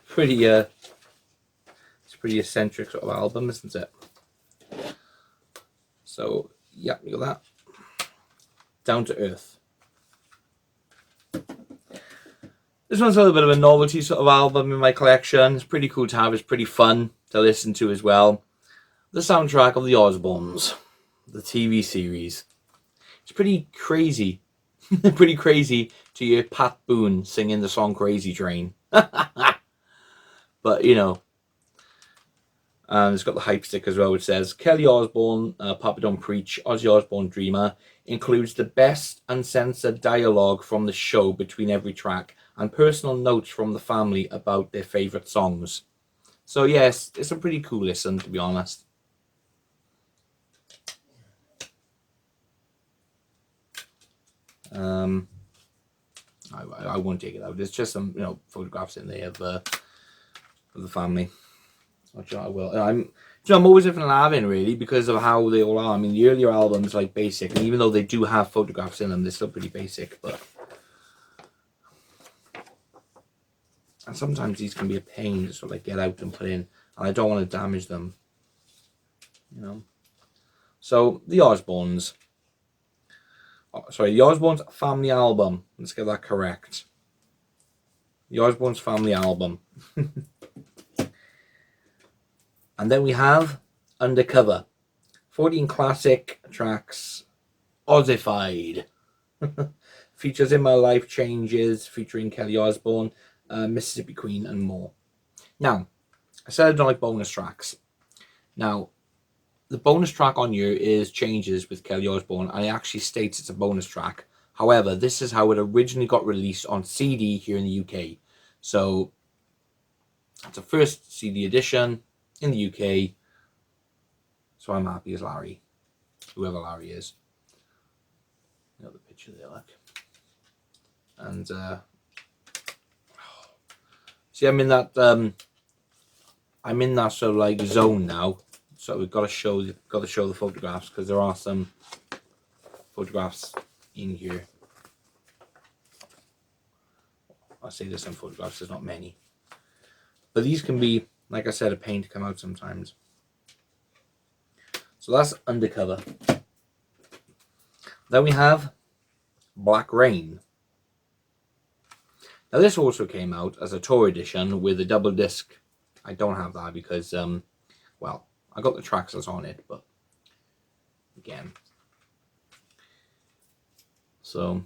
pretty it's a pretty eccentric sort of album, isn't it? So yeah, you got that. Down to Earth. This one's a little bit of a novelty sort of album in my collection. It's pretty cool to have. It's pretty fun to listen to as well. The soundtrack of the Osbournes, the TV series. It's pretty crazy. Pretty crazy to hear Pat Boone singing the song Crazy Train. But, you know. And it's got the hype stick as well, which says, Kelly Osbourne, Papa Don't Preach, Ozzy Osbourne Dreamer, includes the best uncensored dialogue from the show between every track, and personal notes from the family about their favourite songs. So yes, it's a pretty cool listen, to be honest. I won't take it out. There's just some, you know, photographs in there of the family. Which I will. I'm always different than having, really, because of how they all are. I mean, the earlier albums like basic, and even though they do have photographs in them, they're still pretty basic. But and sometimes these can be a pain to sort of like get out and put in, and I don't want to damage them, you know. So the Osbournes. Sorry, the Osbournes family album. Let's get that correct. The Osbournes family album. And then we have Undercover. 14 classic tracks. Ozzified. Features In My Life Changes, featuring Kelly Osbourne, Mississippi Queen, and more. Now, I said I don't like bonus tracks. Now, the bonus track on here is Changes with Kelly Osbourne, and it actually states it's a bonus track. However, this is how it originally got released on CD here in the UK. So, it's a first CD edition in the UK. So I'm happy as Larry, whoever Larry is. You know the picture there, look. And see, I'm in that sort of like zone now. So we've got to show the photographs, because there are some photographs in here. I'll say there's some photographs, there's not many. But these can be, like I said, a pain to come out sometimes. So that's Undercover. Then we have Black Rain. Now this also came out as a tour edition with a double disc. I don't have that because, well, I got the tracks that's on it, but again. So,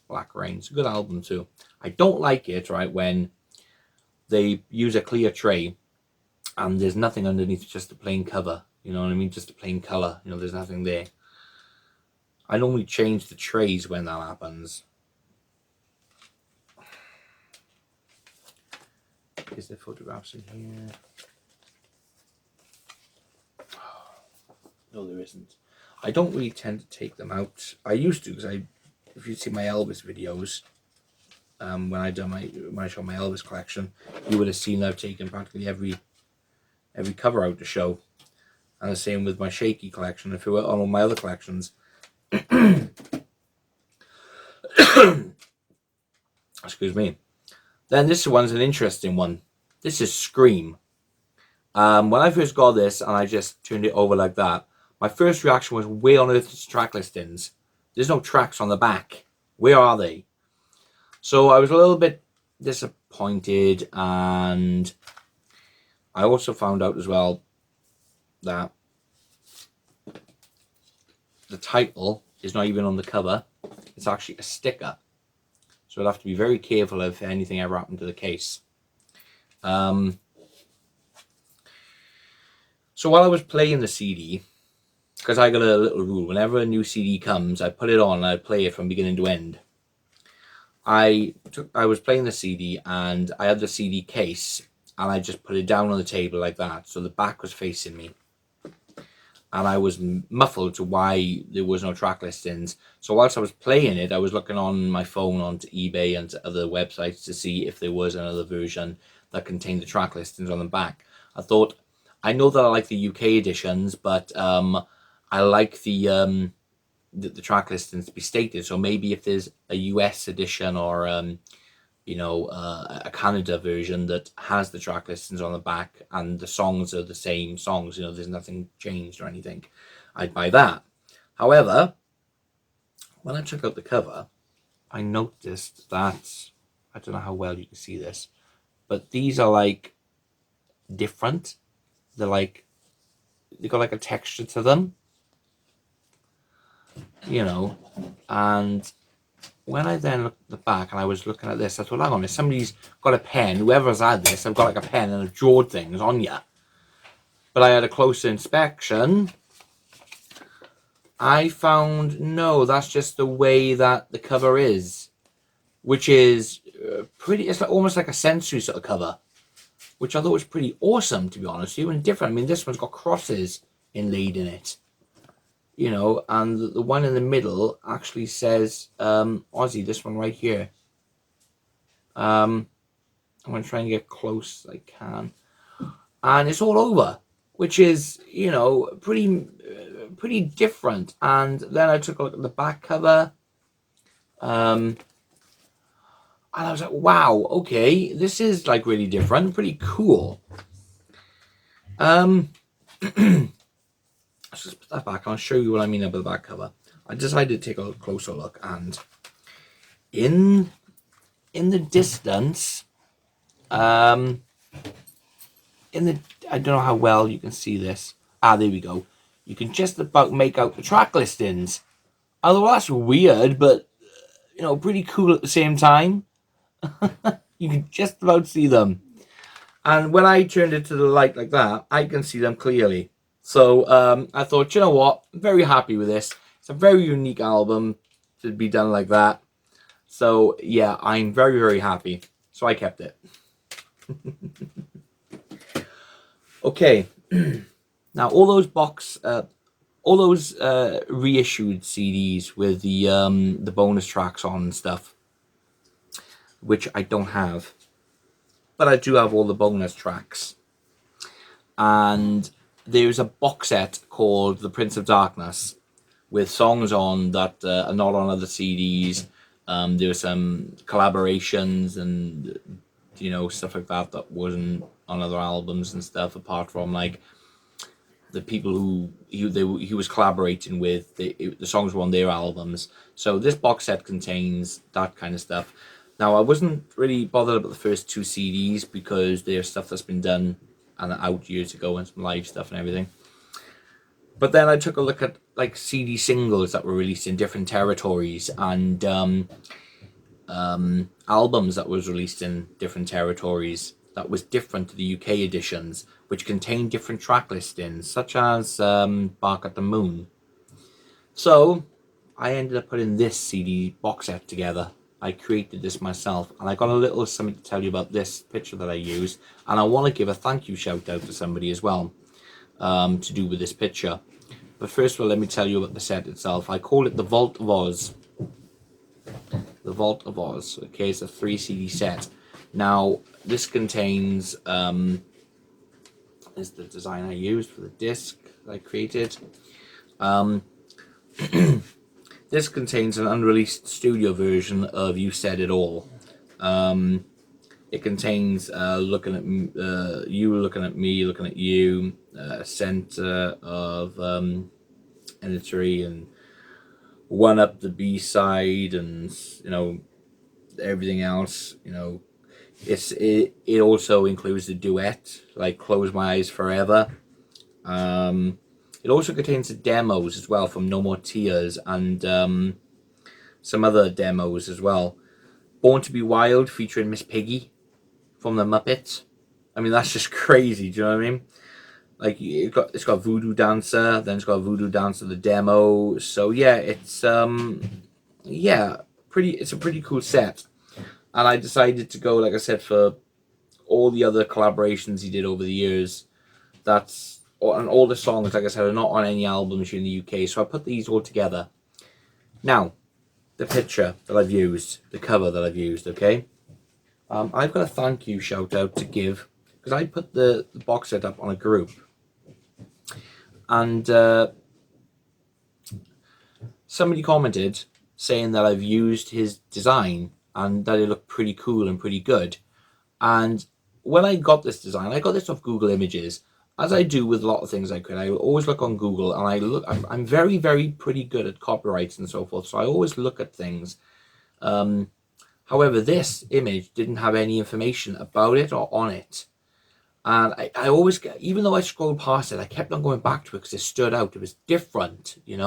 Black Rain. It's a good album too. I don't like it, right, when they use a clear tray and there's nothing underneath, just a plain cover. You know what I mean? Just a plain colour. You know, there's nothing there. I normally change the trays when that happens. Is there photographs in here? No, there isn't. I don't really tend to take them out. I used to, because if you see my Elvis videos, when I show my Elvis collection, you would have seen I've taken practically every cover out to show. And the same with my Shaky collection, if you were on all my other collections. Excuse me. Then this one's an interesting one. This is Scream. When I first got this and I just turned it over like that, my first reaction was, where on earth is track listings? There's no tracks on the back. Where are they? So I was a little bit disappointed, and I also found out as well that the title is not even on the cover. It's actually a sticker. So I'd have to be very careful if anything ever happened to the case. So while I was playing the CD, because I got a little rule, whenever a new CD comes, I put it on and I play it from beginning to end. I was playing the CD and I had the CD case and I just put it down on the table like that, so the back was facing me. And I was muffled to why there was no track listings. So whilst I was playing it, I was looking on my phone onto eBay and to other websites to see if there was another version that contained the track listings on the back. I thought, I know that I like the UK editions, but I like the track listings to be stated. So maybe if there's a US edition or a Canada version that has the track listings on the back and the songs are the same songs, you know, there's nothing changed or anything, I'd buy that. However, when I took out the cover, I noticed that, I don't know how well you can see this, but these are like different. They're like, they got like a texture to them, you know. And when I then looked at the back and I was looking at this, I thought, hang on, if somebody's got a pen, whoever's had this, I've got like a pen and I've drawn things on you. But I had a closer inspection. I found, no, that's just the way that the cover is, which is pretty, it's like almost like a sensory sort of cover, which I thought was pretty awesome, to be honest with you, and different. I mean, this one's got crosses inlaid in it, you know, and the one in the middle actually says Ozzy, this one right here. I'm going to try and get close as I can. And it's all over, which is, you know, pretty different. And then I took a look at the back cover. And I was like, wow, okay, this is like really different, pretty cool. Let's just put that back. I'll show you what I mean about the back cover. I decided to take a closer look, and in the distance, I don't know how well you can see this. There we go. You can just about make out the track listings. Although that's weird, but you know, pretty cool at the same time. You can just about see them. And when I turned it to the light like that, I can see them clearly. So I thought, you know what? I'm very happy with this. It's a very unique album to be done like that. So yeah, I'm very, very happy. So I kept it. Okay. Now all those reissued CDs with the bonus tracks on and stuff, which I don't have, but I do have all the bonus tracks. And there's a box set called The Prince of Darkness with songs on that are not on other CDs. There were some collaborations and stuff like that that wasn't on other albums and stuff. Apart from like the people who he was collaborating with, the songs were on their albums. So this box set contains that kind of stuff. Now I wasn't really bothered about the first two CDs because they're stuff that's been done and out years ago and some live stuff and everything. But then I took a look at like CD singles that were released in different territories and albums that was released in different territories that was different to the UK editions, which contained different track listings, such as Bark at the Moon. So I ended up putting this CD box set together. I created this myself, and I got a little something to tell you about this picture that I used, and I want to give a thank you shout out to somebody as well to do with this picture. But first of all, let me tell you about the set itself. I call it the Vault of Oz. The Vault of Oz. Okay, it's a 3 CD set. Now, this contains is the design I used for the disc that I created. This contains an unreleased studio version of You Said It All. It contains looking at you, looking at me, looking at you, a center of Energy and One Up the B side, and everything else. It also includes the duet like Close My Eyes Forever. It also contains the demos as well from No More Tears and some other demos as well. Born to Be Wild featuring Miss Piggy from the Muppets. I mean, that's just crazy. Do you know what I mean? Like it's got Voodoo Dancer, then it's got Voodoo Dancer the demo. So yeah, it's It's a pretty cool set. And I decided to go, like I said, for all the other collaborations he did over the years. And all the songs, like I said, are not on any albums here in the UK. So I put these all together. Now, the picture that I've used, the cover that I've used, okay? I've got a thank you shout out to give because I put the box set up on a group. And somebody commented saying that I've used his design and that it looked pretty cool and pretty good. And when I got this design, I got this off Google Images. As I do with a lot of things I create, I always look on Google, and I'm very, very pretty good at copyrights and so forth. So I always look at things. However, this image didn't have any information about it or on it. And I always, even though I scrolled past it, I kept on going back to it because it stood out. It was different, And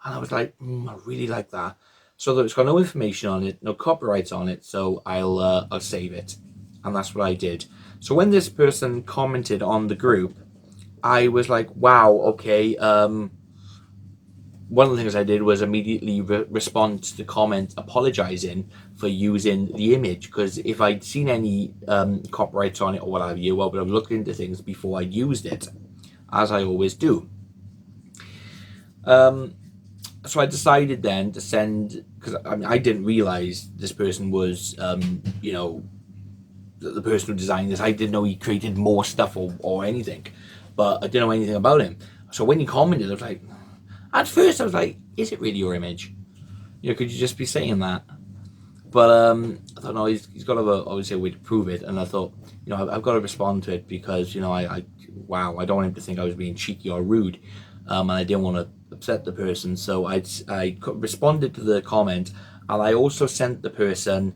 I was like, I really like that. So it's got no information on it, no copyrights on it. So I'll save it. And that's what I did. So when this person commented on the group, I was like, wow, okay. One of the things I did was immediately respond to the comment apologizing for using the image, because if I'd seen any copyrights on it or what have you, I would have looked into things before I used it, as I always do. So I decided then to send, because I didn't realize this person was, the person who designed this. I didn't know he created more stuff or anything, but I didn't know anything about him. So when he commented, I was like, at first I was like, is it really your image? Could you just be saying that? But I thought, no, he's got to obviously a way to prove it. And I thought, I've got to respond to it because, I don't want him to think I was being cheeky or rude. And I didn't want to upset the person. So I responded to the comment, and I also sent the person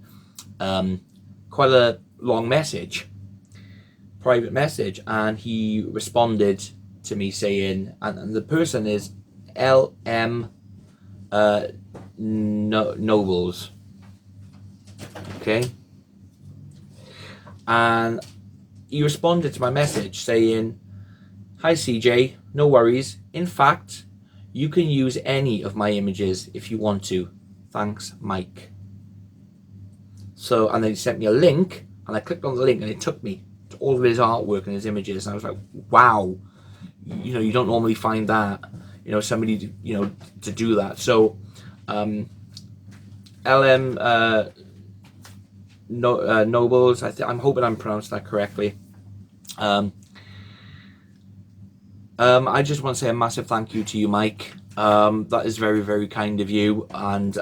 quite a long message, private message, and he responded to me saying, and the person is LM Nobles, okay, and he responded to my message saying, "Hi CJ, no worries. In fact, you can use any of my images if you want to. Thanks, Mike." So, and then he sent me a link, and I clicked on the link, and it took me to all of his artwork and his images, and I was like, wow, you know, you don't normally find that, you know, somebody to, you know, to do that. So, LM Nobles, I'm hoping I'm pronounced that correctly. I just want to say a massive thank you to you, Mike. That is very, very kind of you. And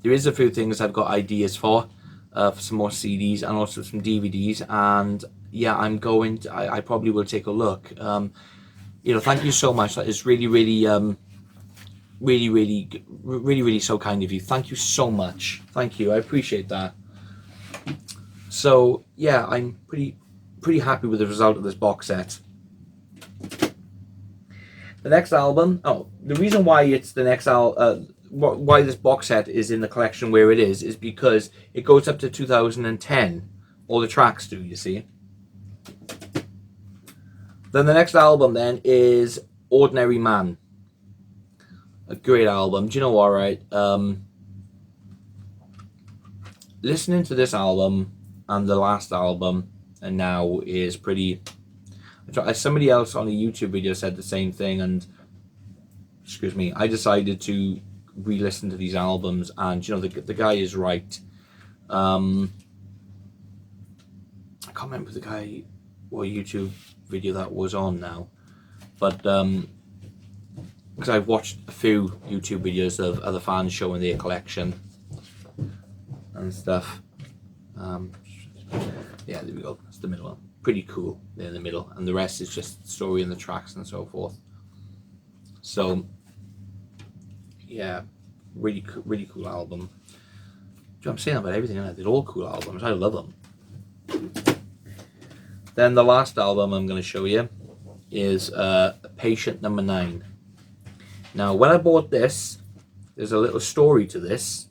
there is a few things I've got ideas for some more CDs and also some DVDs. And yeah, I'm going to, I probably will take a look. You know, thank you so much. That is really, really, really so kind of you. Thank you so much. Thank you. I appreciate that. So yeah, I'm pretty happy with the result of this box set. The next album, the reason why it's the next why this box set is in the collection where it is because it goes up to 2010. All the tracks do, you see. Then the next album then is Ordinary Man. A great album. Do you know what, right? Listening to this album and the last album and now is pretty... Somebody else on a YouTube video said the same thing, and excuse me, I decided to re-listen to these albums, and you know, the guy is right. I can't remember the guy what YouTube video that was on now, but because I've watched a few YouTube videos of other fans showing their collection and stuff. Yeah, there we go, that's the middle one. Pretty cool there in the middle, and the rest is just story and the tracks and so forth. So yeah, really cool album. I'm saying about everything, and they're all cool albums. I love them. Then the last album I'm going to show you is Patient Number 9. Now, when I bought this, there's a little story to this.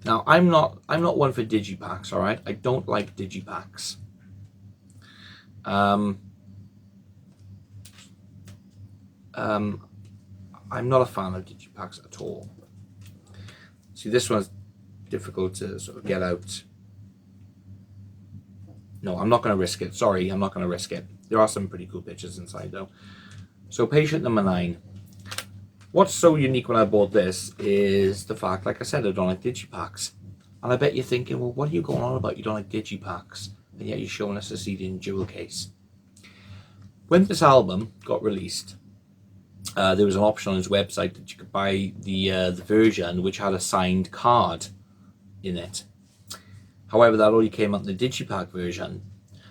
Now, I'm not one for digipacks, all right? I don't like digipacks. I'm not a fan of digipacks at all. See, this one's difficult to sort of get out. No, I'm not going to risk it. Sorry, I'm not going to risk it. There are some pretty cool pictures inside, though. So, Patient Number 9. What's so unique when I bought this is the fact, like I said, I don't like digipacks. And I bet you're thinking, well, what are you going on about? You don't like digipacks, and yet you're showing us a CD in jewel case. When this album got released, there was an option on his website that you could buy the version which had a signed card in it. However, that only came out in the digipack version.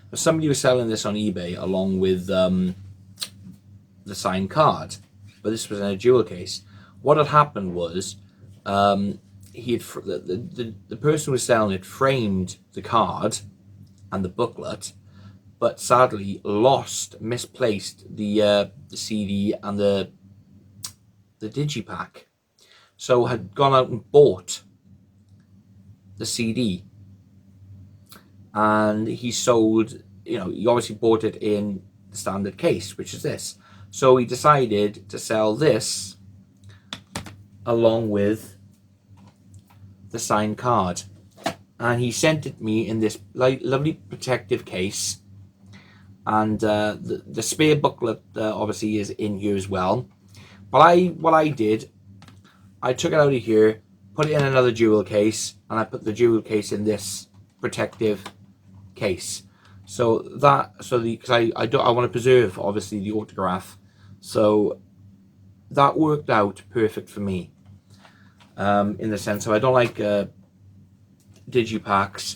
But somebody was selling this on eBay along with the signed card. But this was in a jewel case. What had happened was the person who was selling it framed the card and the booklet, but sadly misplaced the CD and the digipack. So had gone out and bought the CD, and he sold. You know, he obviously bought it in the standard case, which is this. So he decided to sell this along with the signed card, and he sent it me in this lovely protective case, and the spare booklet obviously is in here as well. But what I did, I took it out of here, put it in another jewel case, and I put the jewel case in this protective case. So because I want to preserve obviously the autograph, so that worked out perfect for me. In the sense of I don't like digipacks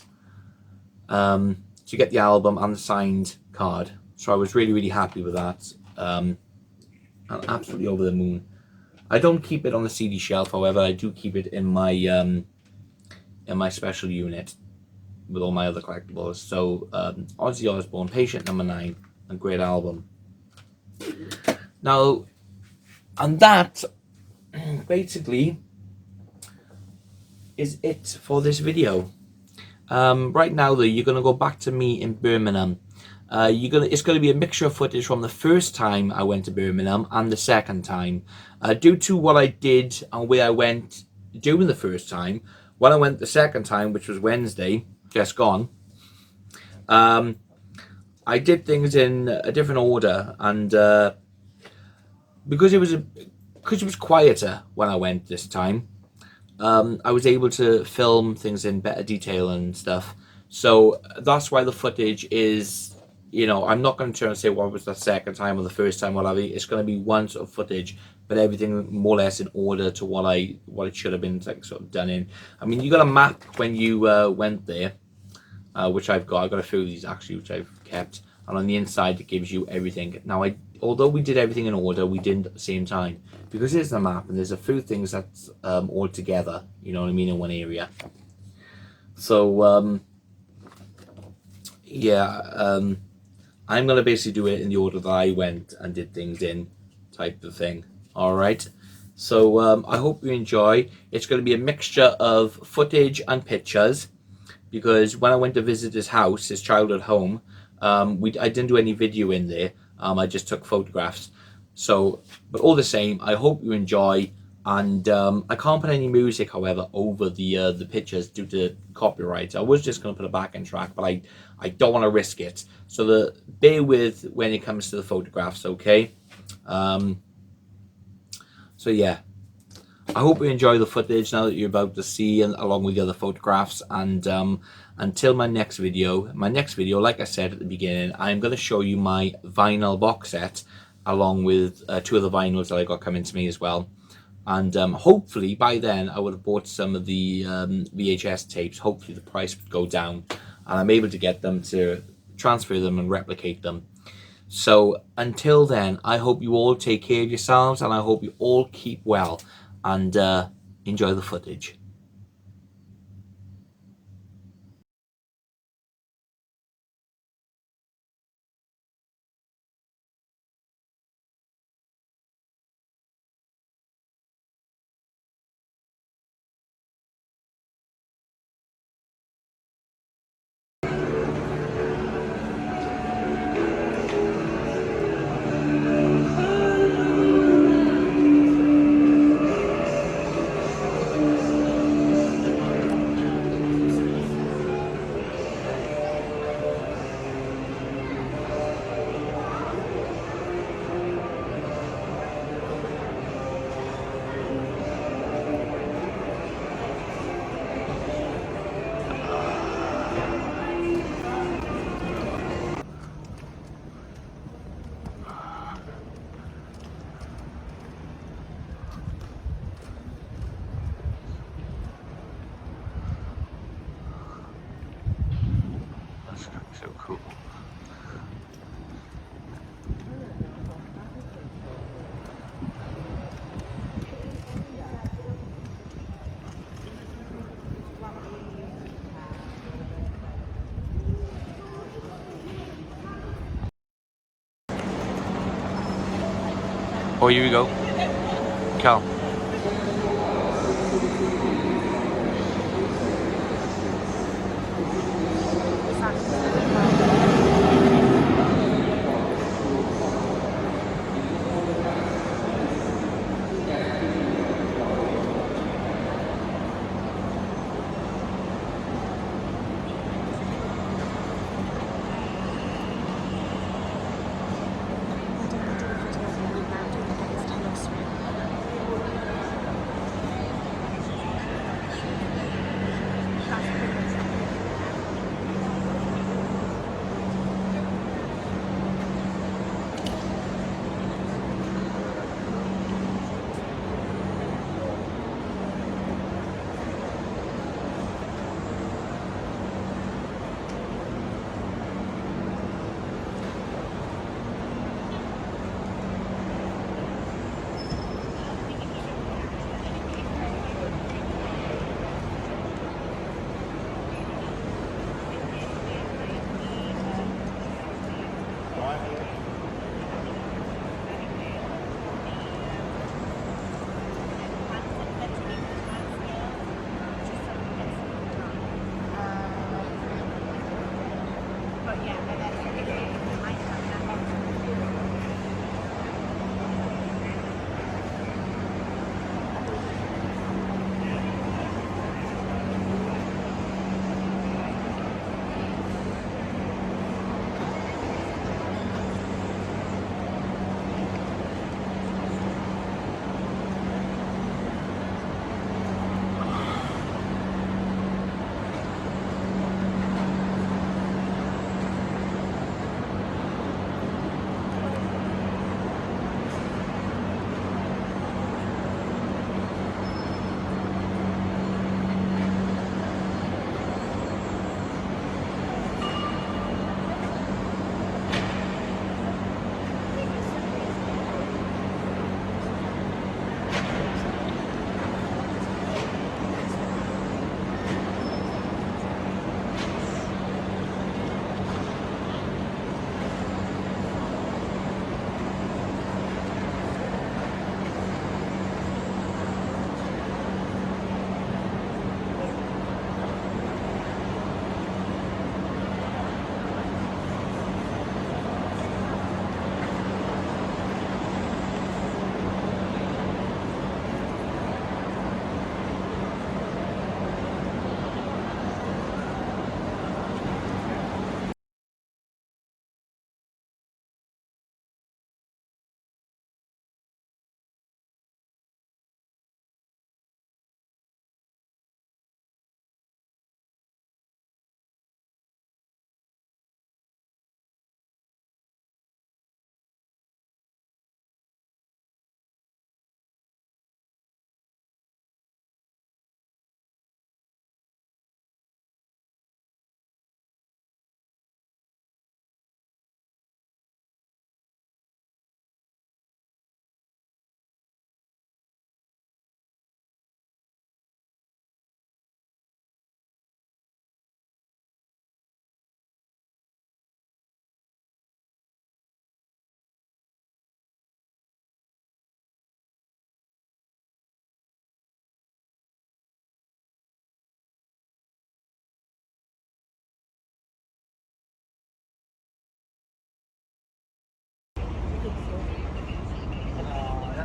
to get the album and the signed card. So I was really happy with that. I'm absolutely over the moon. I don't keep it on the CD shelf, however, I do keep it in my special unit with all my other collectibles. So Ozzy Osbourne, Patient Number 9, a great album. Now, and that basically is it for this video. Right now though, you're gonna go back to me in Birmingham. It's gonna be a mixture of footage from the first time I went to Birmingham and the second time. Due to what I did and where I went during the first time, when I went the second time, which was Wednesday, just gone, I did things in a different order, and because it was quieter when I went this time, I was able to film things in better detail and stuff. So that's why the footage is, I'm not going to try and say what was the second time or the first time, whatever. It's going to be one sort of footage, but everything more or less in order to what it should have been, like, sort of done in. I mean, you got a map when you went there, which I've got. I've got a few of these actually, which I've kept. And on the inside, it gives you everything. Now, although we did everything in order, we didn't at the same time. Because here's the map, and there's a few things that's all together, you know what I mean, in one area. So, yeah, I'm going to basically do it in the order that I went and did things in, type of thing. All right. So, I hope you enjoy. It's going to be a mixture of footage and pictures. Because when I went to visit his house, his childhood home, I didn't do any video in there. I just took photographs. So, but all the same, I hope you enjoy. And I can't put any music, however, over the pictures due to copyright. I was just going to put a backing track, but I don't want to risk it. So bear with when it comes to the photographs, okay? So yeah. I hope you enjoy the footage now that you're about to see, and along with the other photographs. And until my next video, like I said at the beginning, I'm going to show you my vinyl box set, along with two of the vinyls that I got coming to me as well. And hopefully by then I would have bought some of the VHS tapes. Hopefully the price would go down, and I'm able to get them to transfer them and replicate them. So until then, I hope you all take care of yourselves, and I hope you all keep well. And enjoy the footage. That's so cool. Oh, here we go. Cal.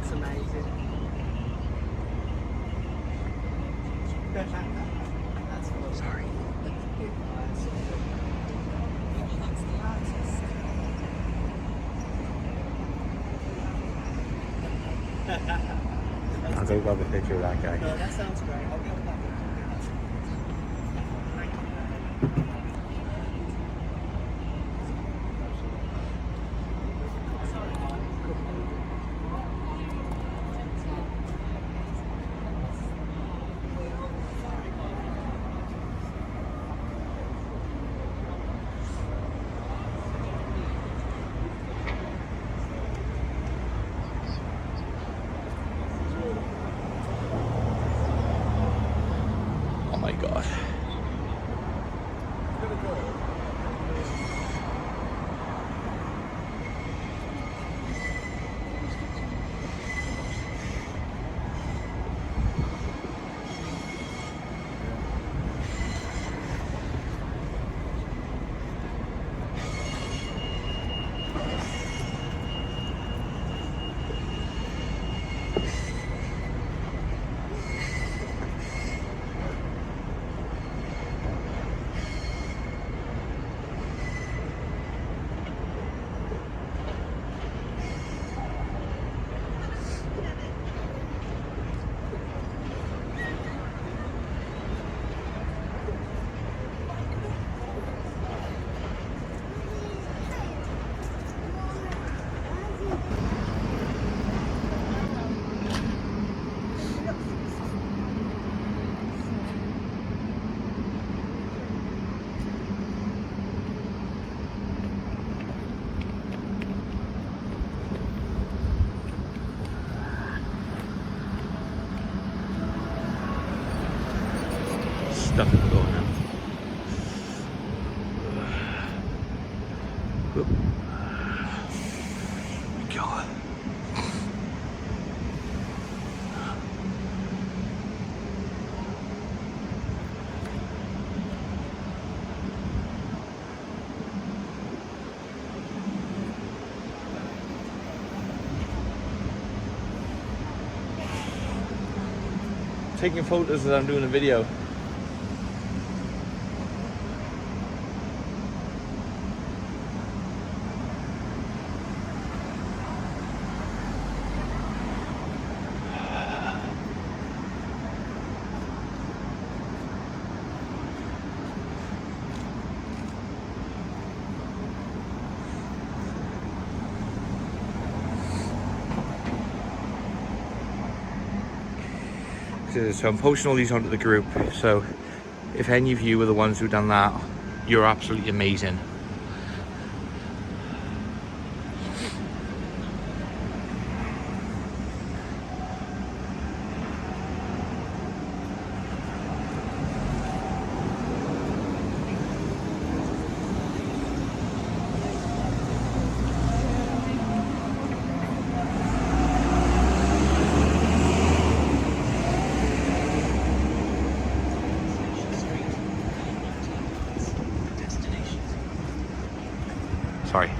That's amazing. That's cool. Sorry. That's the artist. I'll go grab a picture of that guy. No, that sounds great. I'll go back. Oh my god. Stuff in the door now. Whoop. God. Taking photos as I'm doing a video. So I'm posting all these onto the group, so if any of you are the ones who've done that, you're absolutely amazing. Sorry.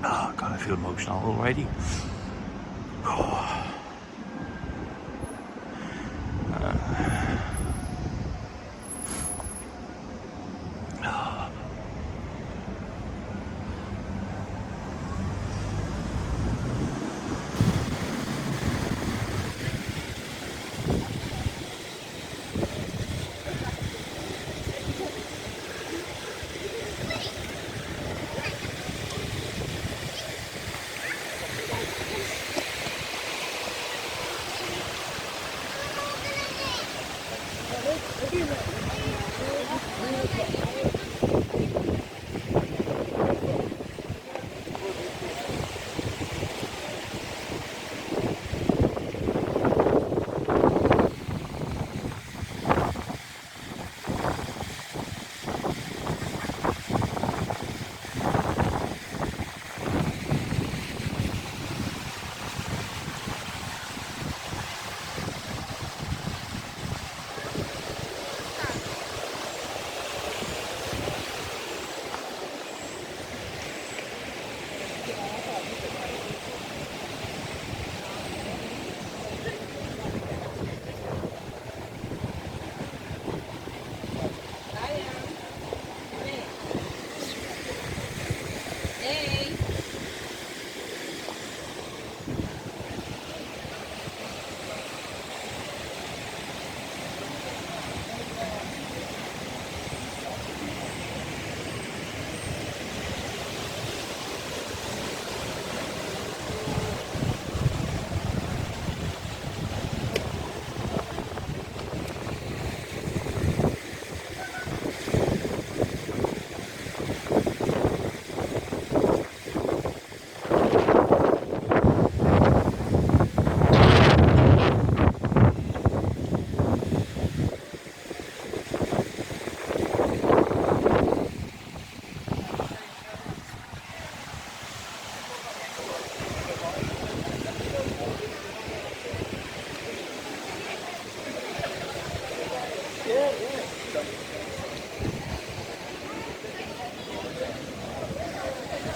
Oh god, I feel emotional already.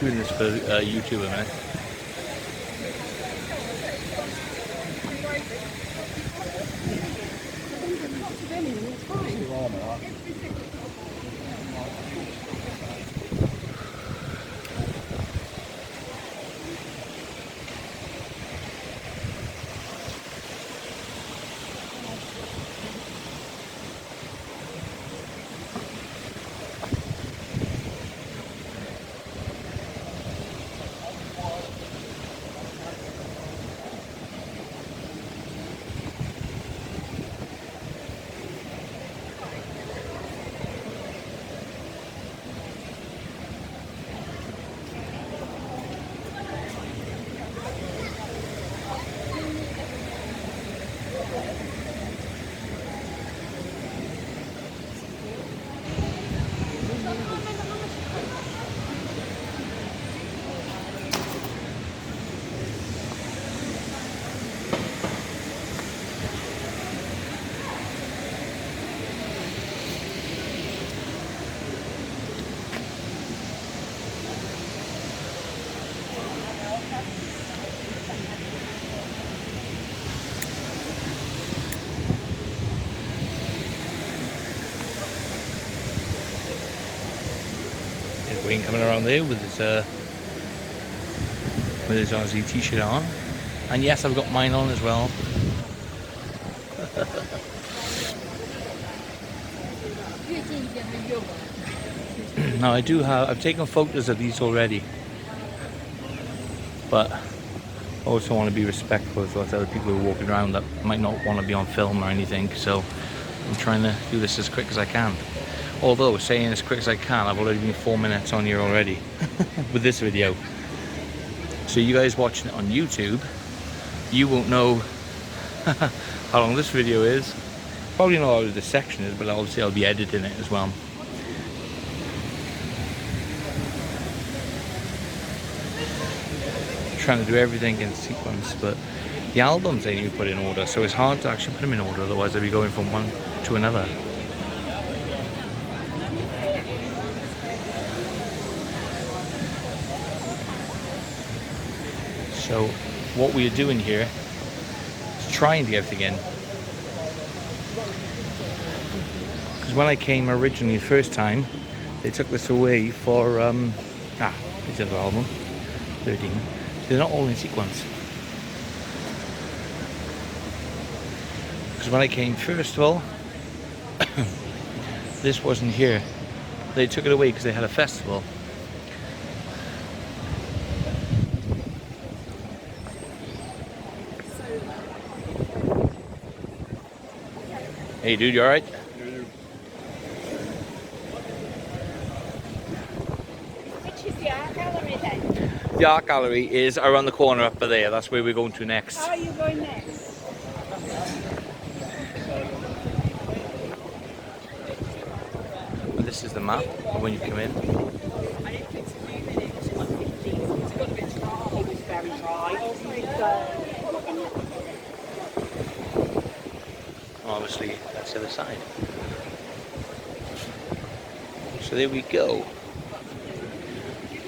doing this for YouTube, man. Wayne coming around there with his Ozzy t-shirt on, and yes, I've got mine on as well. Now I've taken photos of these already, but I also want to be respectful of those other people who are walking around that might not want to be on film or anything, so I'm trying to do this as quick as I can. Although, saying as quick as I can, I've already been 4 minutes on here already with this video. So you guys watching it on YouTube, you won't know how long this video is. Probably not how long this section is, but obviously I'll be editing it as well. Trying to do everything in sequence, but the albums they need to put in order, so it's hard to actually put them in order, otherwise I'd be going from one to another. So what we are doing here is trying to get everything in. Because when I came originally the first time, they took this away for, this other album, 13. They're not all in sequence. Because when I came first of all, this wasn't here. They took it away because they had a festival. Hey dude, you alright? Which is the art gallery then? The art gallery is around the corner up there. That's where we're going to next. How are you going next? And this is the map of when you come in. I didn't think to move in it until like 15. It got a bit dry. It was very dry. Obviously, that's the other side. So there we go.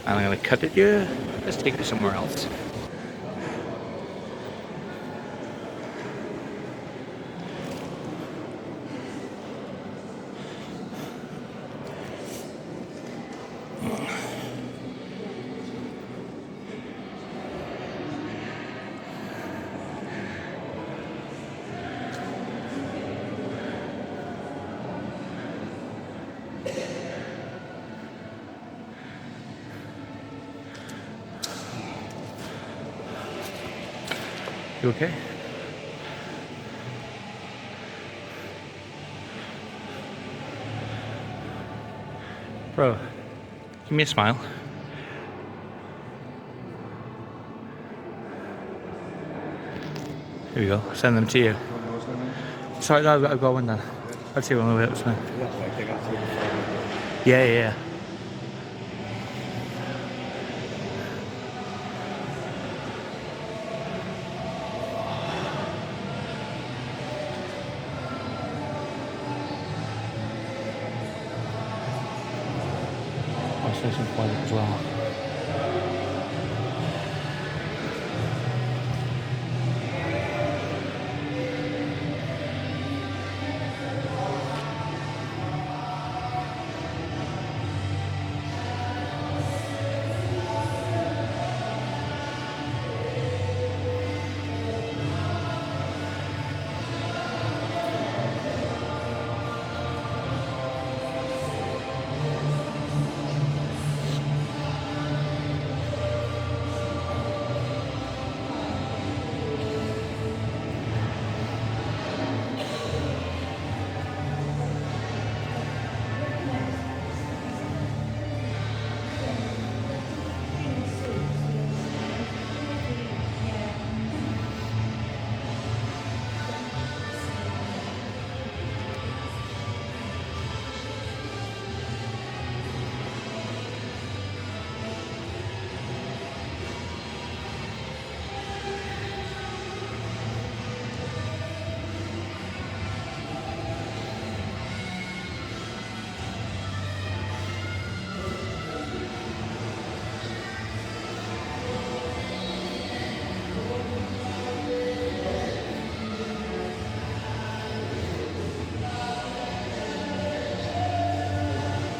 And I'm going to cut it here. Let's take it somewhere else. You okay? Bro, give me a smile. Here we go, I'll send them to you. Sorry, no, I've got one then. I'll see one of the way up. Yeah. I'll say some quiet as well.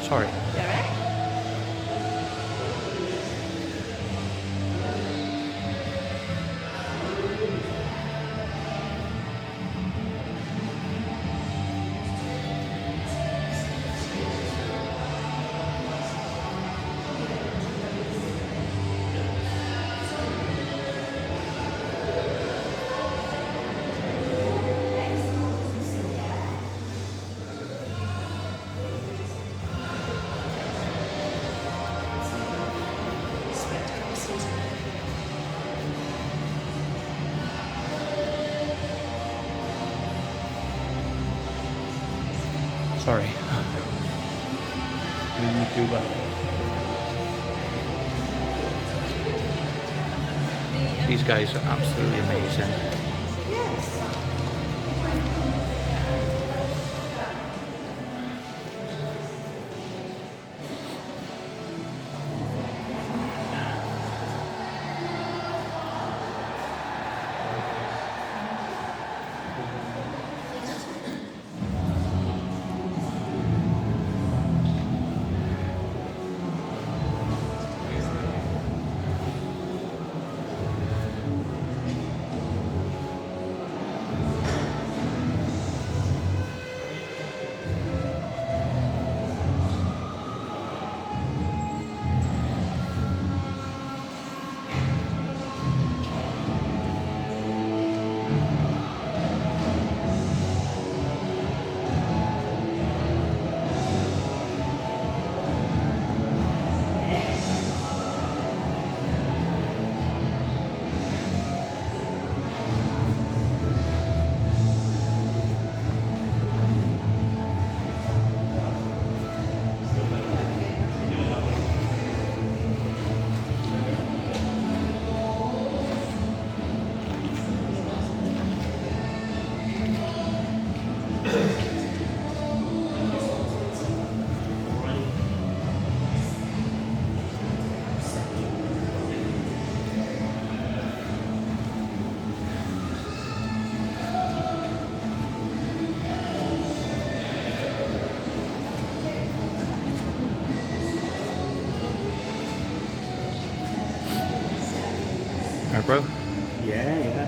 Sorry. Yeah, Sorry. I'm a YouTuber. These guys are absolutely amazing. Alright, bro. Yeah.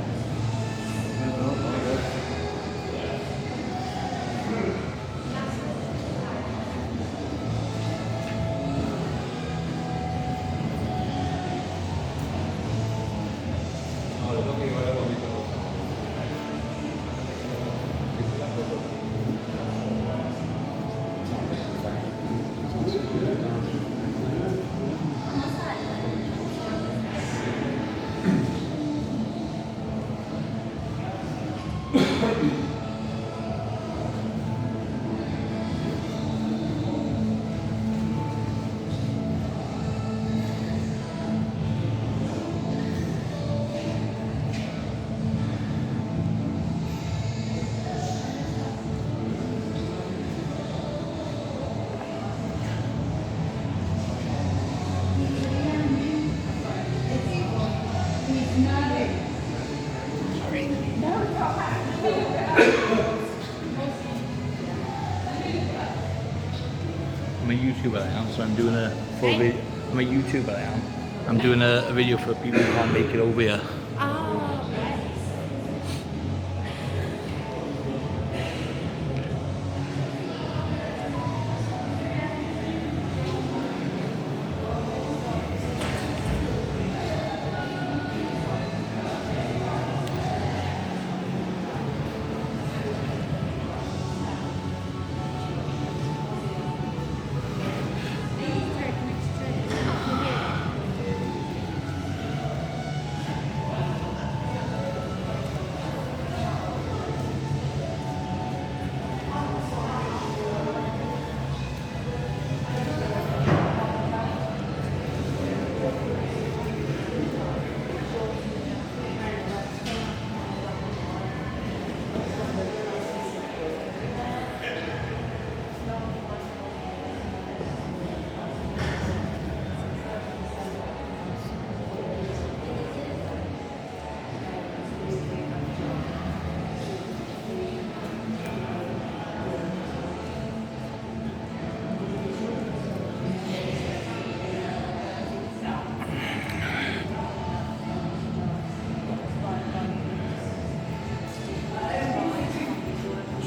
I'm a YouTuber, I am, so I'm doing a full video. I'm a YouTuber, I am. I'm doing a video for people who can't make it over here. Oh, right.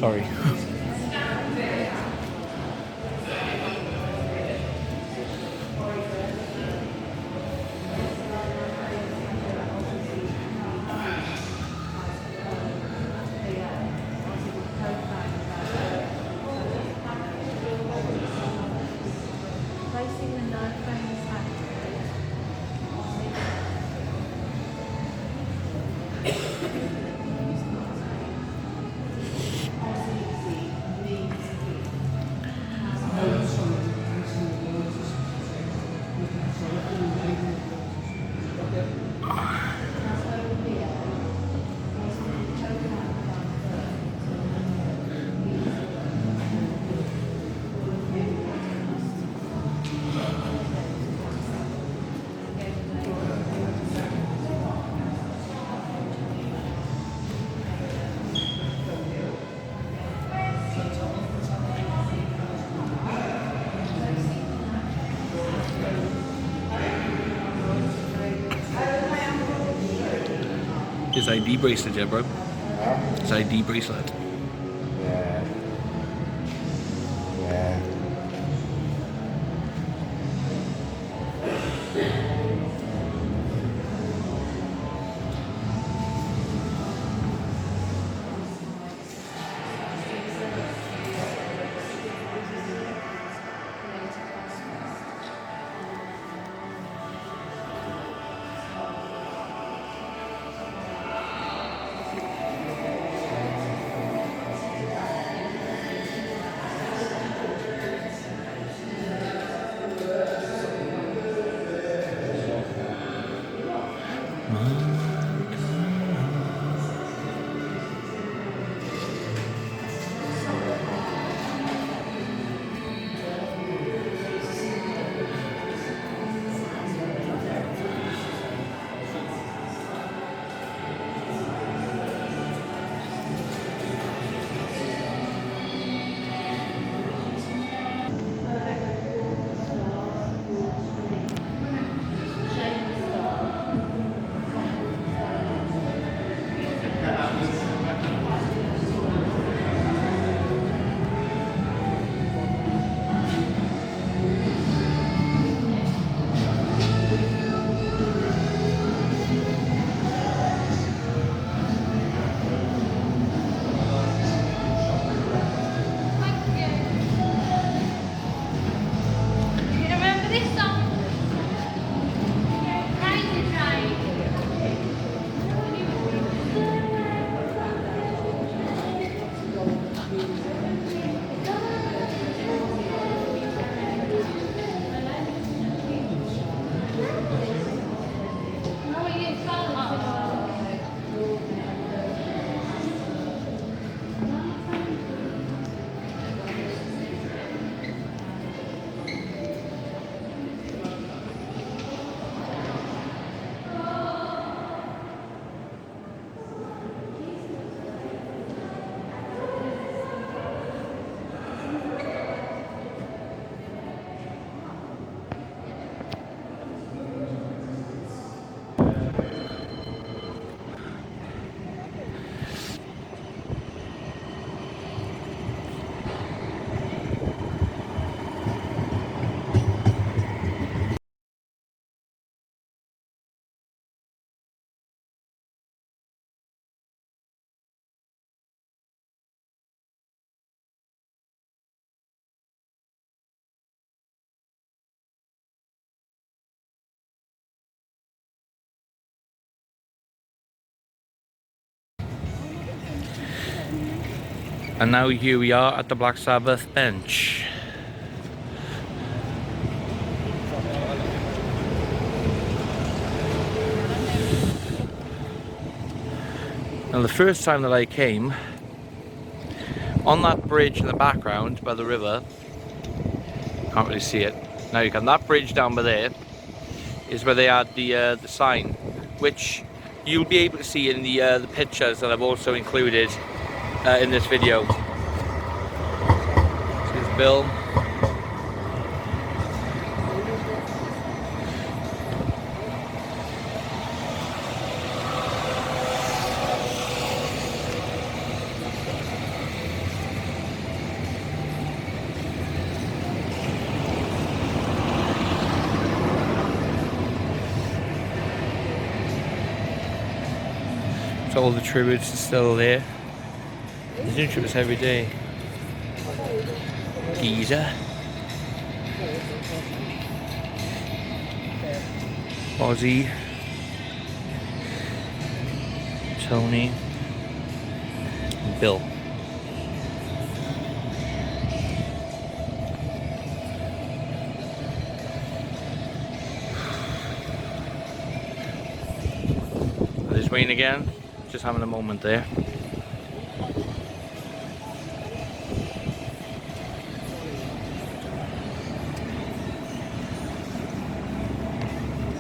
Sorry. His ID bracelet, yeah, bro. His ID bracelet. Yeah. Yeah. You remember this song? Crazy Train. Oh, you found And now here we are at the Black Sabbath bench. Now the first time that I came, on that bridge in the background by the river, can't really see it. Now you can, that bridge down by there is where they had the sign, which you'll be able to see in the pictures that I've also included in this video. Here's Bill. So all the tributes are still there. There's new tributes every day. Geezer. Ozzy. Tony. And Bill. There's Wayne again, just having a moment there.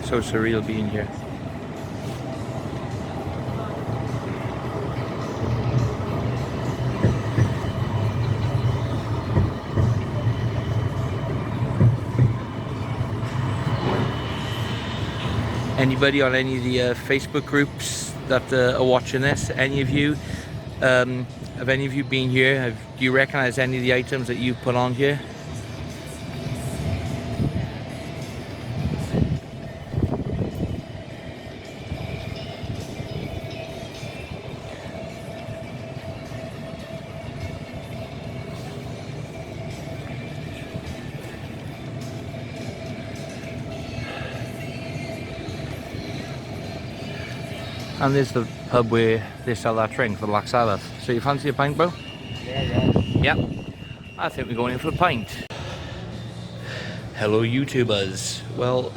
So surreal being here. Anybody on any of the Facebook groups that are watching this? Any of you? Have any of you been here? Do you recognize any of the items that you put on here? And there's the pub where they sell that drink, the Black Sabbath. So you fancy a pint, bro? Yeah. I think we're going in for a pint. Hello, YouTubers. Well,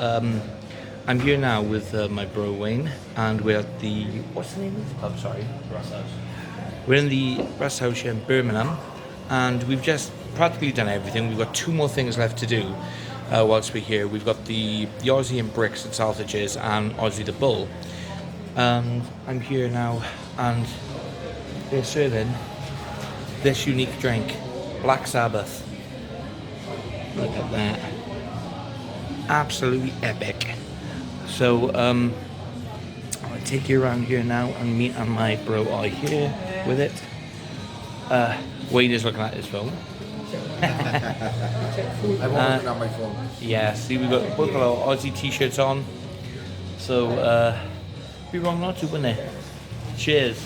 I'm here now with my bro Wayne, and we're at the, what's the name of the pub? Sorry, Brass House. We're in the Brass House here in Birmingham, and we've just practically done everything. We've got 2 more things left to do whilst we're here. We've got the Ozzy and Bricks at Saltages and Ozzy the Bull. I'm here now, and they're serving this unique drink, Black Sabbath. Look at that. Absolutely epic. So, I'll take you around here now and meet on my bro eye here with it. Wayne is looking at his phone. I'm looking at my phone. Yeah, see, we've got both got our Aussie t-shirts on. So, be wrong not to, wouldn't it? Cheers.